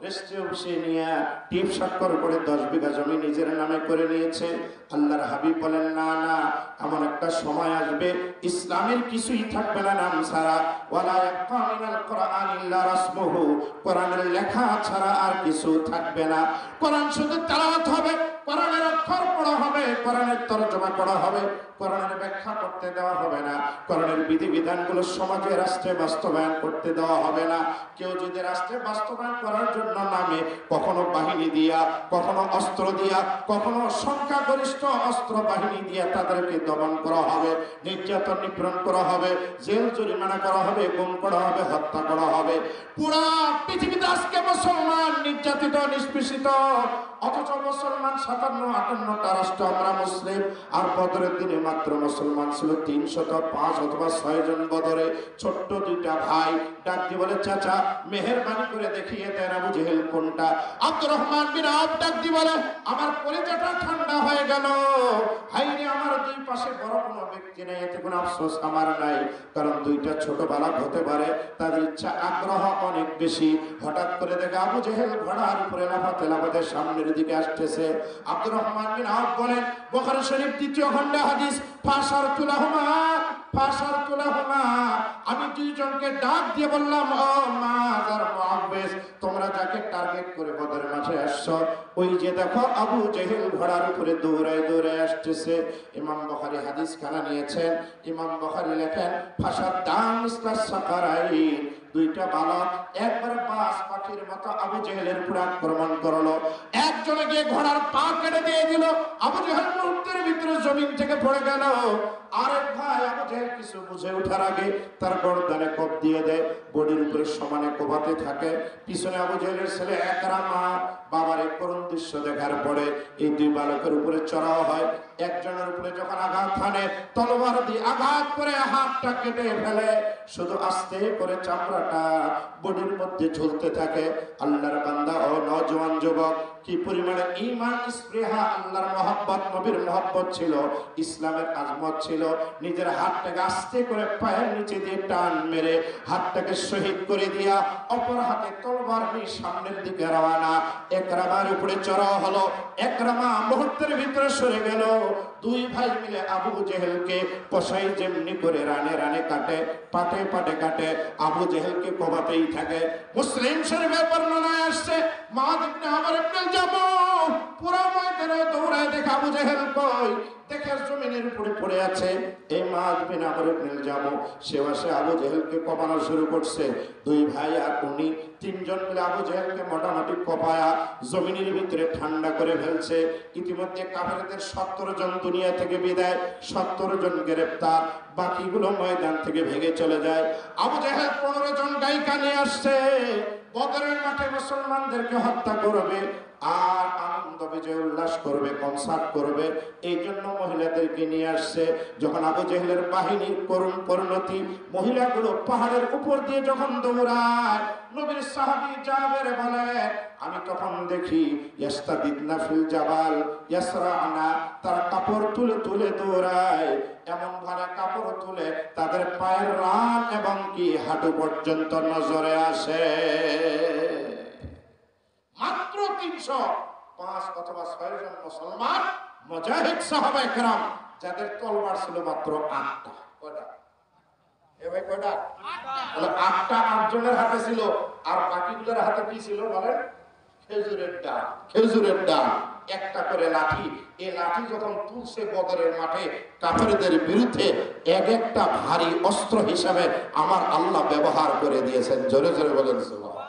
A: রেস্টে বসে নিয়ে টিপ স্বাক্ষর করে 10 বিঘা জমি নিজের নামে করে নিয়েছে। আল্লাহর হাবিব বলেন, না না, এমন একটা সময় আসবে ইসলামের কিছুই থাকবে না নাম ছাড়া, ওয়ালা ইয়াবকা মিনাল কুরআন ইল্লা রাসমুহু, কোরআনের লেখা ছাড়া আর কিছু থাকবে না। কোরআন শুধু তেলাওয়াত হবে, কোরআনের অক্ষর পড়া হবে, কোরআনের তরজমা করা হবে, কোরআনের ব্যাখ্যা করতে দেওয়া হবে না, কোরআনের বিধিবিধানগুলো সমাজে রাষ্ট্রে বাস্তবায়ন করতে দেওয়া হবে না। কেউ যদি রাষ্ট্রে বাস্তবায়ন করার জন্য নামে, কখনো বাহিনী দিয়া, কখনো অস্ত্র দিয়া, কখনো সংখ্যাগরিষ্ঠ অস্ত্র বাহিনী দিয়া তাদেরকে দমন করা হবে, নির্যাতন নিপীড়ন করা হবে, জেল জরিমানা করা হবে, গুম করা হবে, হত্যা করা হবে। পুরা পৃথিবীতে আজকে মুসলমান নির্যাতিত, নিষ্পেষিত, অথচ মুসলমান 57-58টা রাষ্ট্র, আমরা মুসলিম। আর বদরের দিনে মাত্র মুসলমান ছিল 305 অথবা 6 জন। বদরে ছোট্ট 2টা ভাই ডাক দিয়ে বলে, চাচা মেহেরবানি করে দেখিয়ে দেন আবু জেহেল কোনটা। আব্দুর রহমান বিন আওফ ডাক দিয়ে বলে, আমার কলিজাটা ঠান্ডা হয়ে গেল, হাইরে আমার 2 পাশে বড় কোনো ব্যক্তি নেই, এতে কোনো আফসোস আমার নাই, কারণ 2টা ছোট বালক হতে পারে, তাদের ইচ্ছা আগ্রহ অনেক বেশি। হঠাৎ করে দেখে আবু জেহেল ঘোড়ার উপরে লাফাতে লাফাতে সামনের দিকে আসতেছে। আব্দুর রহমান বিন আওফ বলেন, বুখারী শরীফ 2য় খণ্ডে হাদিস, ফাসারতুলাহুমা, আমি 2 জনকে ডাক দিয়ে বললাম, ও মাআজ আর মুআব্বিস, তোমরা যাকে টার্গেট করে বদরের মাঠে আসছো, ওই যে দেখো আবু জেহেল ঘোড়ার উপরে দৌড়ায় দৌড়ায় আসতেছে। ইমাম বুখারী হাদিস খানা নিয়েছেন। ইমাম বুখারী লেখেন, ফাসাদ্দাম ইসলাস সাকারাইন, 2টা বালক একবার বাস পাখির মতো আবু জেহেলের উপর আক্রমণ করলো। একজনে গিয়ে ঘোড়ার পা কেটে দিয়ে দিল, আবু জেহেল মুহূর্তের ভিতরে জমিন থেকে পড়ে গেল। আরেক ভাই আবু জেহেল কিছু বুঝে ওঠার আগে তার গর্দানে কোপ দিয়ে দেয়, বডির উপরে সমানে কোপাতে থাকে। পিছনে আবু জেহেলের ছেলে একরামা বাবার এই করুণ দৃশ্য দেখার পরে এই 2 বালকের উপরে চড়াও হয়। একজনের উপরে যখন আঘাত হানে, তলোয়ার দিয়ে আঘাত করে হাতটা কেটে ফেলে, শুধু আস্তে করে চামড়াটা বডির মধ্যে ঝুলতে থাকে। আল্লাহর বান্দা ও নওজোয়ান যুবক, কি পরিমাণে ঈমান, স্পৃহা, আল্লাহর মহব্বত, নবীর মহব্বত ছিল, ইসলামের আজমত ছিল। নিজের হাতটাকে আস্তে করে পায়ের নিচে দিয়ে টান মেরে হাতটাকে শহীদ করে দিয়া অপর হাতে তলোয়ার নিয়ে সামনের দিকে রওনা। একরামার উপরে চড়াও হলো। একরামা মুহূর্তের ভিতরে সরে গেল। 2 ভাই মিলে আবু জেহেলকে কসাই যেমনি করে রানে রানে কাটে, পাটে পাটে কাটে, আবু জেহেলকে কোবাতেই থাকে। মুসলিম শরীফের বর্ণনায় আসছে, মুআয ইবনে আমর ইবনে জামুহ পুরো ময়দানে দৌড়ায় দেখে আবু জেহেল কই, দেখে জমিনের উপরে পড়ে আছে। এই মুআয ইবনে আমর ইবনে জামুহ সে বসে আবু জেহেলকে কোপানো শুরু করছে। 2 ভাই আর উনি 3 জন মিলে আবু জেহেলকে মোটামুটি কোপায়া জমিনের ভিতরে ঠান্ডা করে ফেলছে। ইতিমধ্যে কাফেরদের 70 জন দুনিয়া থেকে বিদায়, 70 জন গ্রেফতার, বাকিগুলো ময়দান থেকে ভেগে চলে যায়। আবু জেহেল 15 জন গায়িকা নিয়ে আসছে, বদরের মাঠে মুসলমানদেরকে হত্যা করবে। আর আমি আনন্দ বিজয় উল্লাস করবে, কনসার্ট করবে, এই জন্য মহিলাদেরকে নিয়ে আসছে। যখন আবু জেহেলের বাহিনীর করুণ পরিণতি, মহিলাগুলো পাহাড়ের উপর দিয়ে যখন দৌড়ায়, নবীর সাহাবী জাবের বলে, আমি তখন দেখি ইয়াস্তাদিদনা ফিল জাবাল ইয়াসরানা, তার কাপড় তুলে তুলে দৌড়ায়, এমন ভাবে কাপড় তুলে তাদের পায়ের রান এবং কি হাঁটু পর্যন্ত নজরে আসে। মাত্র 305 অথবা 6 জন মুসলমান মুজাহিদ সাহাবায়ে কেরাম, যাদের তলোয়ার ছিল মাত্র 8টা। কয়টা? এ ভাই কয়টা? 8টা 8 জনের হাতে ছিল, আর বাকিগুলোর হাতে কি ছিল বলেন? খেজুরের ডাল। খেজুরের ডাল, একটা করে লাঠি। এই লাঠি যখন তুলছে বদরের মাঠে কাফেরদের বিরুদ্ধে, এক একটা ভারী অস্ত্র হিসাবে আমার আল্লাহ ব্যবহার করে দিয়েছেন। জোরে জোরে বলেন সুবহানাল্লাহ।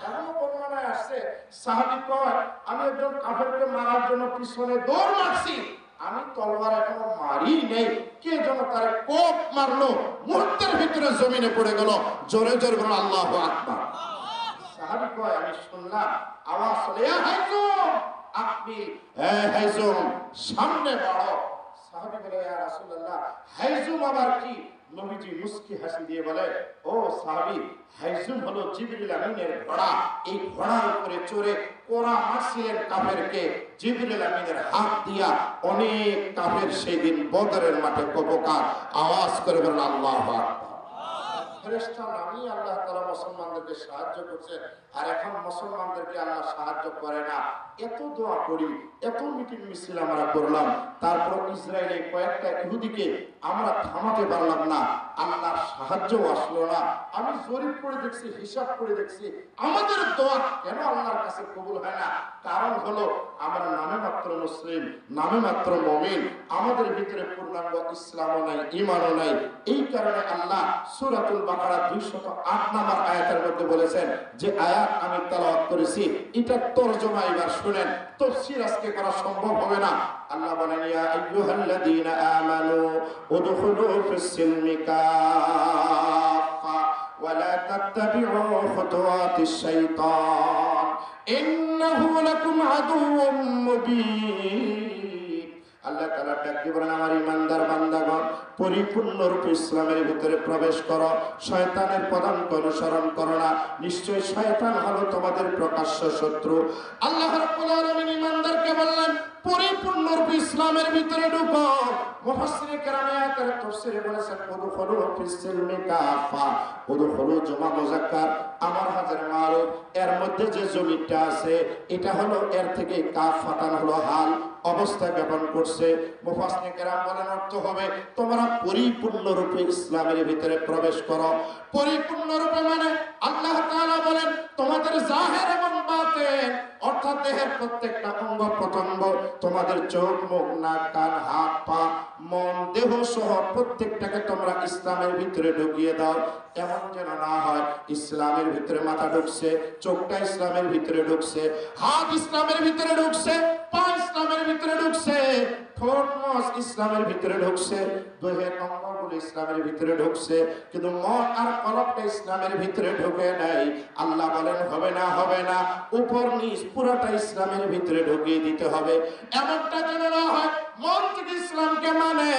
A: এমন বর্ণনায় আসছে, সাহাবী কয়, আমি একজন কাফেরকে মারার জন্য পিছনে দৌড় মারছি, আমি তলোয়ার এখনো মারি নেই, কে যেন তার কোপ মারলো, মুহূর্তের ভিতরে জমিনে পড়ে গেল। জোরে জোরে বলেন আল্লাহু আকবার। সাহাবী কয়, আমি শুনলাম আওয়াজ চলে, ইয়া হাইজুম, আপনি হাইজুম সামনে বাড়ো। সাহাবী বলে, ইয়া রাসূলুল্লাহ, হাইজুম আবার কি? নবীজি মুস্কি হাসি দিয়ে বলে, ও সাহাবী, হাইজুম হলো জিবরিল আমিনের ঘোড়া। এই ঘোড়ার উপরে চড়ে কোরা মারছিলেন কাফেরকে। জিবরিল আমিনের হাত দিয়া অনেক কাফের সেই দিন বদরের মাঠে কোপকার আওয়াজ করে বলেন আল্লাহু আকবার। ফেরেশতা নামই আল্লাহ তাআলা মুসলমানদেরকে সাহায্য করছেন, আর এখন মুসলমানদেরকে আল্লাহ সাহায্য করে না। এত দোয়া করি, এত মিটিং মিছিল আমরা করলাম, তারপর ইসরায়েলের কয়েকটা ইহুদিকে আমরা থামাতে পারলাম না, আল্লাহর সাহায্য আসলো না। আমি জরিপ করে দেখছি, হিসাব করে দেখছি, আমাদের দোয়া কেন আল্লাহর কাছে কবুল হয় না? কারণ হলো আমরা নামে মাত্র মুসলিম, নামে মাত্র মুমিন, আমাদের ভিতরে পূর্ণাঙ্গ ইসলামও নাই, ঈমানও নাই। এই কারণে আল্লাহ সূরাতুল বাকারা 208 নম্বর আয়াতের মধ্যে বলেছেন, যে আয়াত আমি তেলাওয়াত করেছি, এটা তরজমা এবার শুনেন, তাফসীর আজকে করা সম্ভব হবে না। আল্লাহ বলেন, ইয়া আইয়ুহাল্লাযীনা আমানু উদখুলু ফিস-সিলমি কাফা ওয়া লা তাত্তাবি'উ খুতুওয়াতিশ শাইতান ইন্নাহু লাকুম আদুউম মুবিন। আল্লাহ তাআলা ডাকতে বলেন, আমার ঈমানদার বান্দাগণ, পরিপূর্ণরূপে ইসলামের ভিতরে প্রবেশ করো, শয়তানের পদাঙ্ক অনুসরণ করো না, নিশ্চয়ই শয়তান হলো তোমাদের প্রকাশ্য শত্রু। আল্লাহ রাব্বুল আলামিন ঈমানদারকে বললেন, পরিপূর্ণরূপে ইসলামের ভিতরে ঢুকো। মুফাসসিরে কেরাম আয়াতের তাফসীরে বলেছেন, উদখুলু ফিস-সিলমি কাফা। উদখুলু জমা মুযাক্কার, আমার হাজার মারুফ, এর মধ্যে যে জমিটা আছে এটা হলো এর থেকে কাফাতান হলো হাল, অবস্থা জ্ঞাপন করছে। মুফাসসিরে কেরাম বলেন, অর্থ হবে তোমরা পরিপূর্ণরূপে ইসলামের ভিতরে প্রবেশ করো। পরিপূর্ণরূপে মানে আল্লাহ তাআলা বলেন, তোমাদের জাহির এবং বাতিন, অর্থাৎ দেহের প্রত্যেকটা অঙ্গ প্রত্যঙ্গ, তোমাদের চোখ, মুখ, নাক, কান, হাত, পা, মন, দেহ সহ প্রত্যেকটাকে তোমরা ইসলামের ভিতরে ঢুকিয়ে দাও। এমন যেন না হয় ইসলামের ভিতরে মাথা ঢুকছে, চোখটা ইসলামের ভিতরে ঢুকছে, হাত ইসলামের ভিতরে ঢুকছে, পা ইসলামের ভিতরে ঢুকছে, ঠোঁট নস ইসলামের ভিতরে ঢুকছে, দেহের অঙ্গগুলো ইসলামের ভিতরে ঢুকছে, কিন্তু মন আর কলবটা ইসলামের ভিতরে ঢুকে নাই। আল্লাহ বলেন, হবে না, হবে না, উপর নিচ পুরোটা ইসলামের ভিতরে ঢুকিয়ে দিতে হবে। এমনটা যেন না হয় মন থেকে ইসলামকে মানে,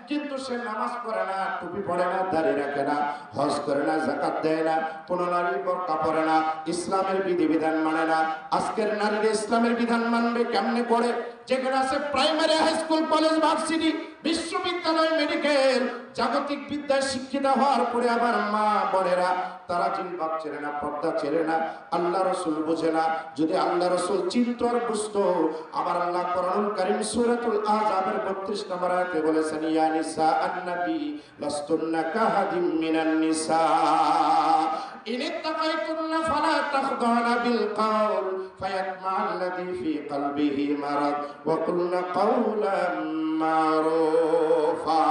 A: কিন্তু সে নামাজ পড়ে না, টুপি পড়ে না, দাড়ি রাখে না, হজ করে না, যাকাত দেয় না, কোন নারী বোরকা পরে না, ইসলামের বিধিবিধান মানে না। আজকের নারীরা ইসলামের বিধান মানবে কেমনে করে? যেখানে আছে primary, high school, college, varsity, বিশ্ববিদ্যালয়, মেডিকেল, জাগতিক বিদ্যায় শিক্ষিত হওয়ার পরে আবার মা বোনেরা তারা জিলবাব ছেড়ে না, পর্দা ছেড়ে না, আল্লাহ রাসূল বুঝে না। যদি আল্লাহ রাসূল চিনতো আর বুঝতো, আবার আল্লাহ কোরআনুল কারীম সূরাতুল আযাবের 32 নম্বর আয়াতে বলেছেন, ইয়া নিসা আন-নবী লাস্তুন্না কাহাদিম মিনান নিসা ইন ইত্তাকাইতুন্না ফালা তাখদানা বিল কাউল ফায়াতমা আল্লাযী ফী কলবিহি মারাদ ওয়া কুলনা কাওলাম মারুফা।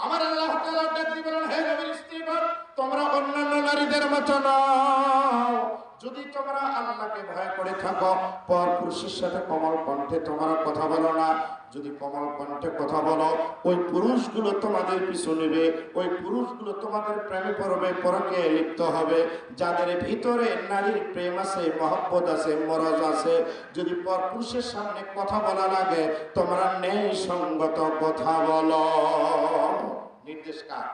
A: আমার আল্লাহ তাআলা ডাক দিয়ে বলেন, হে নবীর স্ত্রীগণ, তোমরা অন্যান্য নারীদের মতো নও। যদি তোমরা আল্লাহকে ভয় করে থাকো, পর পুরুষের সাথে কোমল কণ্ঠে তোমরা কথা বলো না। যদি কোমল কণ্ঠে কথা বলো, ওই পুরুষগুলো তোমাদের পিছু নেবে, ওই পুরুষগুলো তোমাদের প্রেমে পড়বে, পরকে লিপ্ত হবে। যাদের ভিতরে নারীর প্রেম আছে, মহব্বত আছে, মরজ আছে, যদি পর পুরুষের সামনে কথা বলা লাগে, তোমরা নেই সঙ্গত কথা বলো। নির্দেশ কার?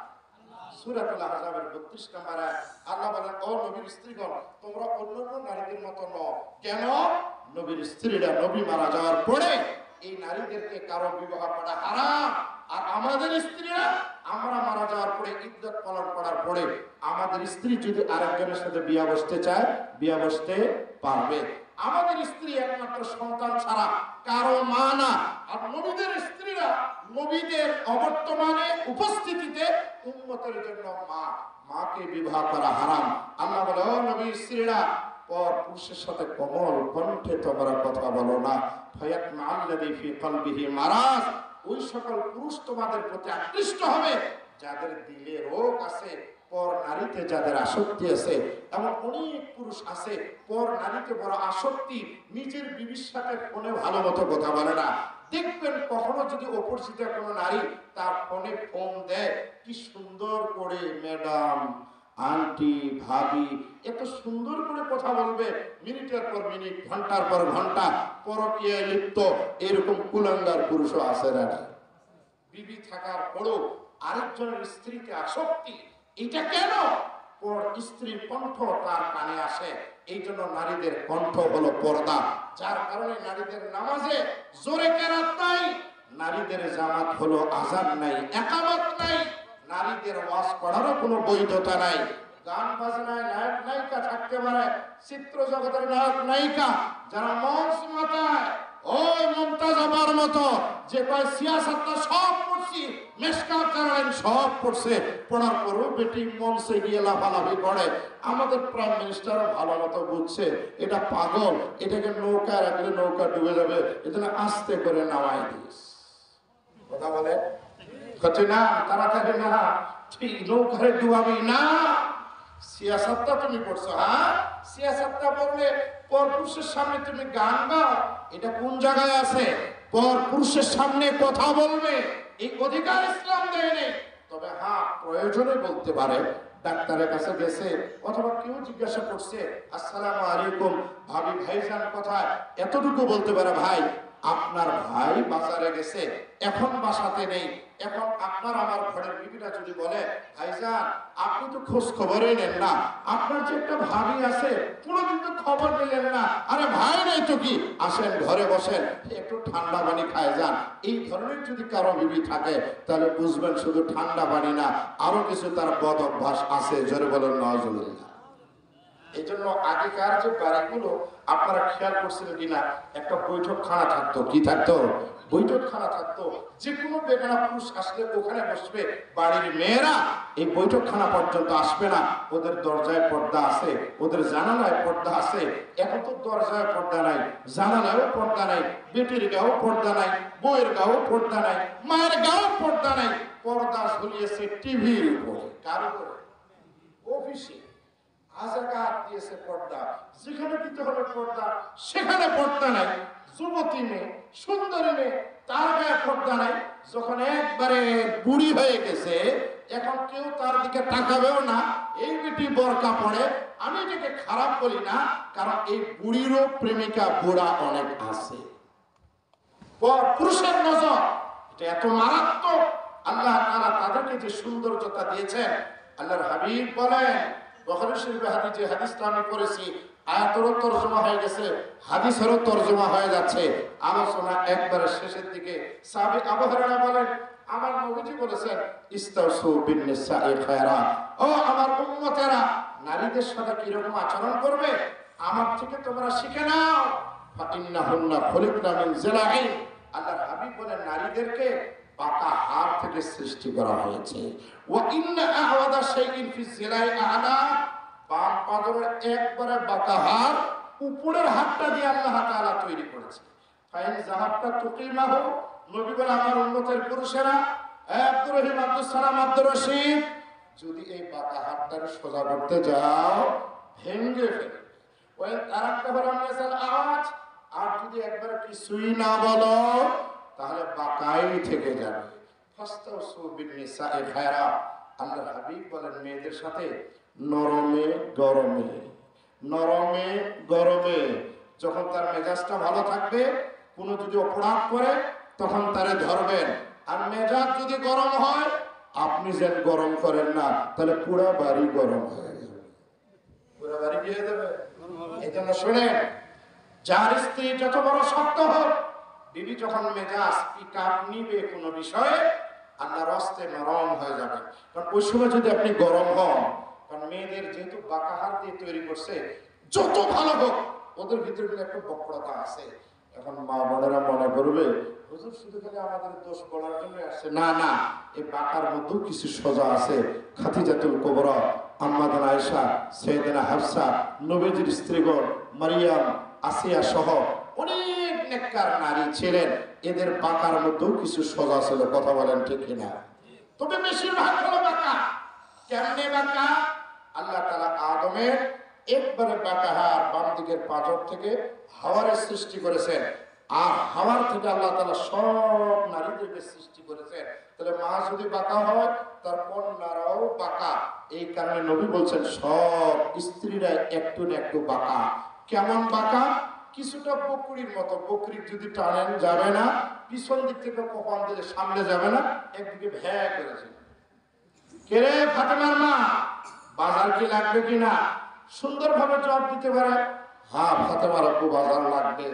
A: সূরাতুল আহজাবের 32 নম্বর আয়াত। আল্লাহ বলেন, ও নবীর স্ত্রীগণ, তোমরা অন্যান্য নারীদের মতো নও। কেন? নবীর স্ত্রীরা নবী মারা যাওয়ার পরে এই নারীদেরকে কারো বিবাহ করা হারাম। আর আমাদের স্ত্রীরা আমরা মারা যাওয়ার পরে, ইদ্দত পালন করার পরে আমাদের স্ত্রী যদি আরেকজনের সাথে বিয়া বসতে চায়, বিয়া বসতে পারবে। আমাদের স্ত্রী একমাত্র সন্তান ছাড়া কারো মা না। আর নবীদের স্ত্রীরা নবীদের অবর্তমানে উপস্থিতিতে উম্মতের জন্য মা। মাকে বিবাহ করা হারাম। আল্লাহ বলে, ও নবীর স্ত্রীরা, পর পুরুষের সাথে কোমল কণ্ঠে তোমরা কথা বলো না। ফায়াতমা আল্লাযী ফী কলবিহি মারাজ, ওই সকল পুরুষ তোমাদের প্রতি আকৃষ্ট হবে যাদের দিলে রোগ আছে। পর নারীতে যাদের আসক্তি আছে, এমন অনেক পুরুষ আছে পর নারীতে বড় আসক্তি, নিজের বিবির সাথে ফোনে ভালো মতো কথা বলে না। দেখবেন কখনো যদি অপরিচিত কোনো নারী তার ফোনে ফোন দেয়, কি সুন্দর করে ম্যাডাম, আন্টি, ভাবি, এত সুন্দর করে কথা বলবে, মিনিটের পর মিনিট, ঘন্টার পর ঘন্টা পরকীয়ায় লিপ্ত এরকম কুলাঙ্গার পুরুষও আছে না? বিবি থাকার পরও আরেকজনের স্ত্রীতে আসক্তি। এটা কেন? পর স্ত্রীর কণ্ঠ তার কানে আসে। এই জন্য নারীদের কণ্ঠ হলো পর্দা, যার কারণে নারীদের নামাজে জোরে কেরাত নাই, নারীদের জামাত হলো আযান নাই, একামত নাই, নারীদের ওয়াজ পড়ারও কোনো বৈধতা নাই। গান বাজনায় নায়ক নায়িকা থাকতে পারে, চিত্র জগতের নায়ক নায়িকা যারা মঞ্চ মাতায় ওই মুমতাজাবার মতো, যে কয় সিয়াসাতটা সব পড়ছি, মেশকাত জানালেন সব পড়ছে, পড়ার পরও বেটি মঞ্চে গিয়ে লাফালাফি করে। আমাদের প্রাইম মিনিস্টারও ভালো মতো বুঝছে এটা পাগল, এটাকে নৌকায় রাখলে নৌকা ডুবে যাবে, এজন্য আস্তে করে নামাই দিস। কথা বলে হচ্ছে না, তাড়াতাড়ি না, ঠিক নৌকায় ডুবাবি না। সিয়াসাতটা তুমি পড়ছো, হ্যাঁ সিয়াসাতটা পড়লে পর পুরুষের সামনে তুমি গান গাও, এটা কোন জায়গায় আছে? পর পুরুষের সামনে কথা বলবে এই অধিকার ইসলাম দেয় নেই। তবে হ্যাঁ, প্রয়োজনে বলতে পারে। ডাক্তারের কাছে গেছে অথবা কেউ জিজ্ঞাসা করছে, আসসালামু আলাইকুম ভাবি, ভাইজান কোথায়, এতটুকু বলতে পারে, ভাই আপনার ভাই বাজারে গেছে, এখন বাসাতে নেই। এখন আপনার আমার ঘরের বিবিটা যদি বলে, ভাইজান আপনি তো খোঁজ খবরই নেন না, আপনার যে একটা ভাবি আছে কোনোদিন তো খবর নিলেন না, আরে ভাই নেই তো কি, আসেন ঘরে বসেন, একটু ঠান্ডা পানি খায় যান। এই ধরনের যদি কারো বিবি থাকে, তাহলে বুঝবেন শুধু ঠান্ডা পানি না, আরো কিছু তার বদ অভ্যাস আছে। জোরে বলেন নাউজুবিল্লাহ। এই জন্য আগেকার যে বাড়িগুলো আপনারা খেয়াল করছিলেন কিনা, একটা বৈঠকখানা থাকতো। কি থাকতো? বৈঠকখানা থাকতো। যে কোনো বেগানা পুরুষ আসলে ওখানে বসবে, বাড়ির মেয়েরা এই বৈঠকখানা পর্যন্ত আসবে না। ওদের দরজায় পর্দা আছে, ওদের জানালায় পর্দা আছে। এখন তো দরজায় পর্দা নাই, জানালায়ও পর্দা নাই, বেটির গাও পর্দা নাই, বউয়ের গাও পর্দা নাই, মায়ের গাও পর্দা নাই। পর্দা ঝুলিয়েছে টিভির উপরে। কার উপরে? অফিসে। আজাকাত দিয়েছে পর্দা, যেখানে দিতে হবে পর্দা সেখানে পর্দা নাই। যুবতী মেয়ে, সুন্দরী মেয়ে, তার গায়ে পর্দা নাই। যখন একবারে বুড়ি হয়ে গেছে, এখন কেউ তার দিকে তাকাবেও না। এই বেটি বোরকা পড়ে, আমি এটাকে খারাপ বলি না, কারণ এই বুড়িরও প্রেমিকা বুড়া অনেক আছে। পুরুষের নজর এটা এত মারাত্মক। আল্লাহ তাআলা তাদেরকে যে সৌন্দর্যতা দিয়েছেন, আল্লাহর হাবিব বলেন, বুখারী শরীফে হাদিস, যে হাদিসটা আমি পড়েছি, আয়াতেরও তরজমা হয়ে গেছে, হাদিসেরও তরজমা হয়ে যাচ্ছে। আলোচনা একবারে শেষের দিকে সাহাবী আবু হুরায়রা বলেন, আমার নবীজি বলেছেন, ইস্তাউসু বিন-নিসাই খায়রা, ও আমার উম্মতেরা, নারীদের সাথে কি রকম আচরণ করবে আমার থেকে তোমরা শিখে নাও। ফা ইন্নাহুন্না খুলিকনা মিন জিলাইন, আল্লাহর হাবিব বলেন, নারীদেরকে পাকা হাড় থেকে সৃষ্টি করা হয়েছে। ওয়া ইন্না আহওয়াদা শাইইন ফি জিলাই আ'লা, বাম পাজরের একবারে বাঁকা হাড়, উপরের হাড়টা দিয়ে আল্লাহ তাআলা তৈরি করেছে। ফাইন যাহাবতা তুকিমাহু, নবী বলে, আমার উম্মতের পুরুষেরা, আব্দুর রহিম, আব্দুস সালাম, আব্দুর রশিদ, যদি এই বাঁকা হাড়টাকে সোজা করতে যাও, ভেঙে ফেলবে। ওই তারাক্তা ফারান্নাসাল আওয়াজ, আর যদি একবার কিছুই না বলো তাহলে বাঁকাই থেকে যাবে। ফাস্তাউসু বিন-নিসাই খায়রা, আল্লাহর হাবিব বলেন মেয়েদের সাথে নরমে গরমে, নরমে গরমে, যখন তার মেজাজটা ভালো থাকবে, কোনো যদি অপরাধ করে তখন তারে ধরবেন। আর মেজাজ যদি গরম হয়, আপনি যেন গরম করেন না, তাহলে পুরো বাড়ি গরম হয়ে যাবে, পুরো বাড়ি কি হয়ে যাবে। এই জন্য শুনেন, যার স্ত্রী যত বড় শক্ত হোক, বিবি যখন মেজাজ পিকআপ নিবে কোনো বিষয়ে, আল্লাহর রাস্তে নরম হয়ে যাবে। কারণ ওই সময় যদি আপনি গরম হন, কারণ মেয়েদের যেহেতু বাঁকাহার দিয়ে তৈরি করছে, যত ভালো হোক ওদের ভিতরে কিন্তু একটা বক্রতা আছে। এখন মা বোনেরা মনে করবে হুজুর শুধু খালি আমাদের দোষ বলার জন্য আসছে, না না, এই বাঁকার মধ্যেও কিছু সোজা আছে। খাদিজাতুল কুবরা, আম্মাদান আয়েশা, সাইয়েদানা হাফসা, নবীজির স্ত্রীগণ, মারিয়াম, আসিয়া সহ অনেক নেককার নারী ছিলেন, এদের বাঁকার মধ্যেও কিছু সোজা ছিল। কথা বলেন ঠিক কিনা? তবে বেশিরভাগ হলো বাঁকা। কেমনে বাঁকা? আল্লাহ তাআলা আদমের একবারে বাঁকা হাত বাম দিকের পাঁজর থেকে হাওয়ারের সৃষ্টি করেছেন, আর হাওয়ার থেকে আল্লাহ তাআলা সব নারীদেরকে সৃষ্টি করেছেন। তাহলে মা যদি বাঁকা হয়, তার কন্যারাও বাঁকা। এই কারণে নবী বলছেন সব স্ত্রীরা একটু না একটু বাঁকা। কেমন বাঁকা? কিছুটা বকরির মতো। বকরির যদি টানেন যাবে না, পিছন দিক থেকে কপাল দিলে সামনে যাবে না, একদিকে ভ্যা করেছে। কে রে ফাতেমার মা, বাজার কি লাগবে কিনা? সুন্দরভাবে জবাব দিতে পারে, হ্যাঁ ফাতেমার আব্বু বাজার লাগবে,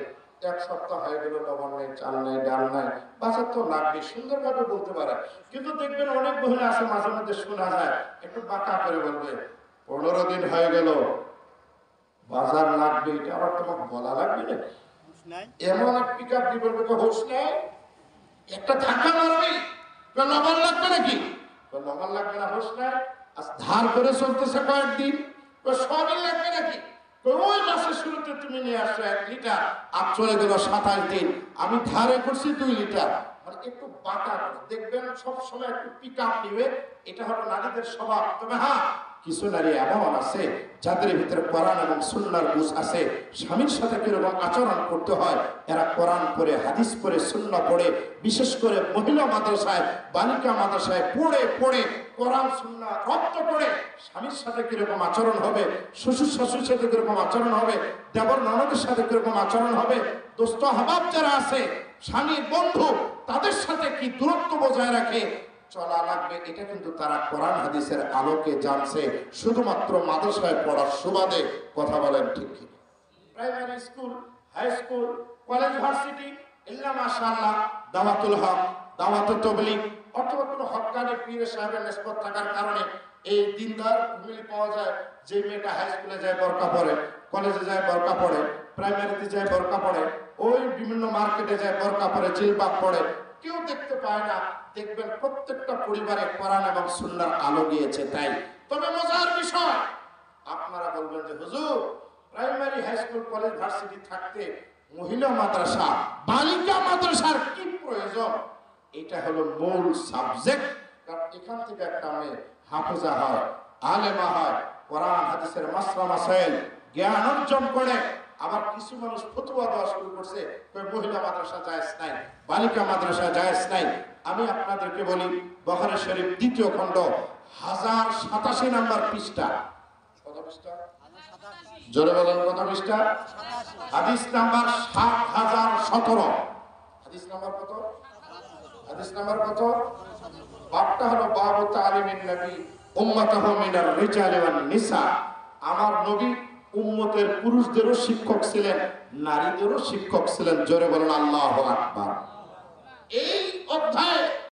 A: এক সপ্তাহ হয়ে গেল লবণ নেই, চাল নেই, ডাল নাই, বাজার তো লাগবে, সুন্দরভাবে বলতে পারে। কিন্তু দেখবেন অনেক মহিলা আছে, মাঝে মধ্যে শোনা যায় একটু বাঁকা করে বলবে, 15 দিন হয়ে গেল বাজার লাগবে, এটা আবার তোমাকে বলা লাগবে না? এমন এক পিকআপ দিয়ে বলবে হোশ নেই, একটা ধাক্কা মারবে, লবণ লাগবে নাকি? লবণ লাগবে না, হোশ নাই। আজ ধার করে চলতেছে কয়েকদিন, সবই লাগবে নাকি? ওই মাসের শুরুতে তুমি নিয়ে আসছো 1 লিটার, আর চলে গেল 27 দিন, আমি ধারে করছি 2 লিটার। মানে একটু বাঁকা দেখবেন, সব সময় একটু পিকআপ নিবে, এটা হলো নারীদের স্বভাব। তবে হ্যাঁ, কিছু নারী এমন আছে যাদের ভিতরে কোরআন এবং সুন্নাহর বুঝ আছে, স্বামীর সাথে কিরকম আচরণ করতে হয় এরা কোরআন পড়ে, হাদিস পড়ে, সুন্নাহ পড়ে, বিশেষ করে মহিলা মাদ্রাসায়, বালিকা মাদ্রাসায় পড়ে পড়ে কোরআন সুন্নাহ রপ্ত করে স্বামীর সাথে কিরকম আচরণ হবে, শ্বশুর শাশুড়ির সাথে কিরকম আচরণ হবে, দেবর ননদের সাথে কিরকম আচরণ হবে, দোস্ত হাবাব যারা আছে, স্বামীর বন্ধু, তাদের সাথে কি দূরত্ব বজায় রাখে চলা লাগবে, এটা কিন্তু তারা কোরআন হাদিসের আলোকে জানছে, শুধুমাত্র মাদ্রাসায় পড়ার সুবাদে। কথা বলেন ঠিক কি? Primary school, high school, college, varsity, ইল্লা মাশাআল্লাহ, দাওয়াতুল হক, দাওয়াতুত তাবলীগ অথবা কোনো হক্কানি পীর সাহেবের নিসবত থাকার কারণে এই দিনদার মিল পাওয়া যায়। যে মেয়েটা হাই স্কুলে যায় বোরকা পরে, কলেজে যায় বোরকা পরে, প্রাইমারিতে যায় বোরকা পরে, ওই বিভিন্ন মার্কেটে যায় বোরকা পরে, জিলবাব পরে, কেউ দেখতে পায় না। দেখবেন প্রত্যেকটা পরিবারে কোরআন এবং সুন্নাহর আলো গিয়েছে। তাই তবে মজার বিষয়, আপনারা বলবেন যে হুজুর primary, high school, college, varsity থাকতে মহিলা মাদ্রাসা, বালিকা মাদ্রাসার কি প্রয়োজন? এটা হলো মূল সাবজেক্ট। কারণ এখান থেকে একটা মেয়ে হাফেজা হয়, আলেমা হয়, কোরআন হাদিসের মাসলা মাসাইল জ্ঞান অর্জন করে। আবার কিছু মানুষ ফতোয়া দেওয়া শুরু করছে, মহিলা মাদ্রাসা জায়েজ নাই, বালিকা মাদ্রাসা জায়েজ নাই। আমি আপনাদেরকে বলি, বুখারী শরীফ 2য় খণ্ড 1087 নম্বর পৃষ্ঠা, কত পৃষ্ঠা? জোরে বলেন, কত পৃষ্ঠা? হাদিস নাম্বার 7017। হাদিস নাম্বার কত? হাদিস নাম্বার কত? বাবটা হলো বাবু তালিমিন নবী উম্মাতাহু মিনার রিজালি ওয়ান নিসা। আমার নবী উম্মতের পুরুষদেরও শিক্ষক ছিলেন, নারীদেরও শিক্ষক ছিলেন। জোরে বলেন আল্লাহু আকবার। এই অধ্যায়ে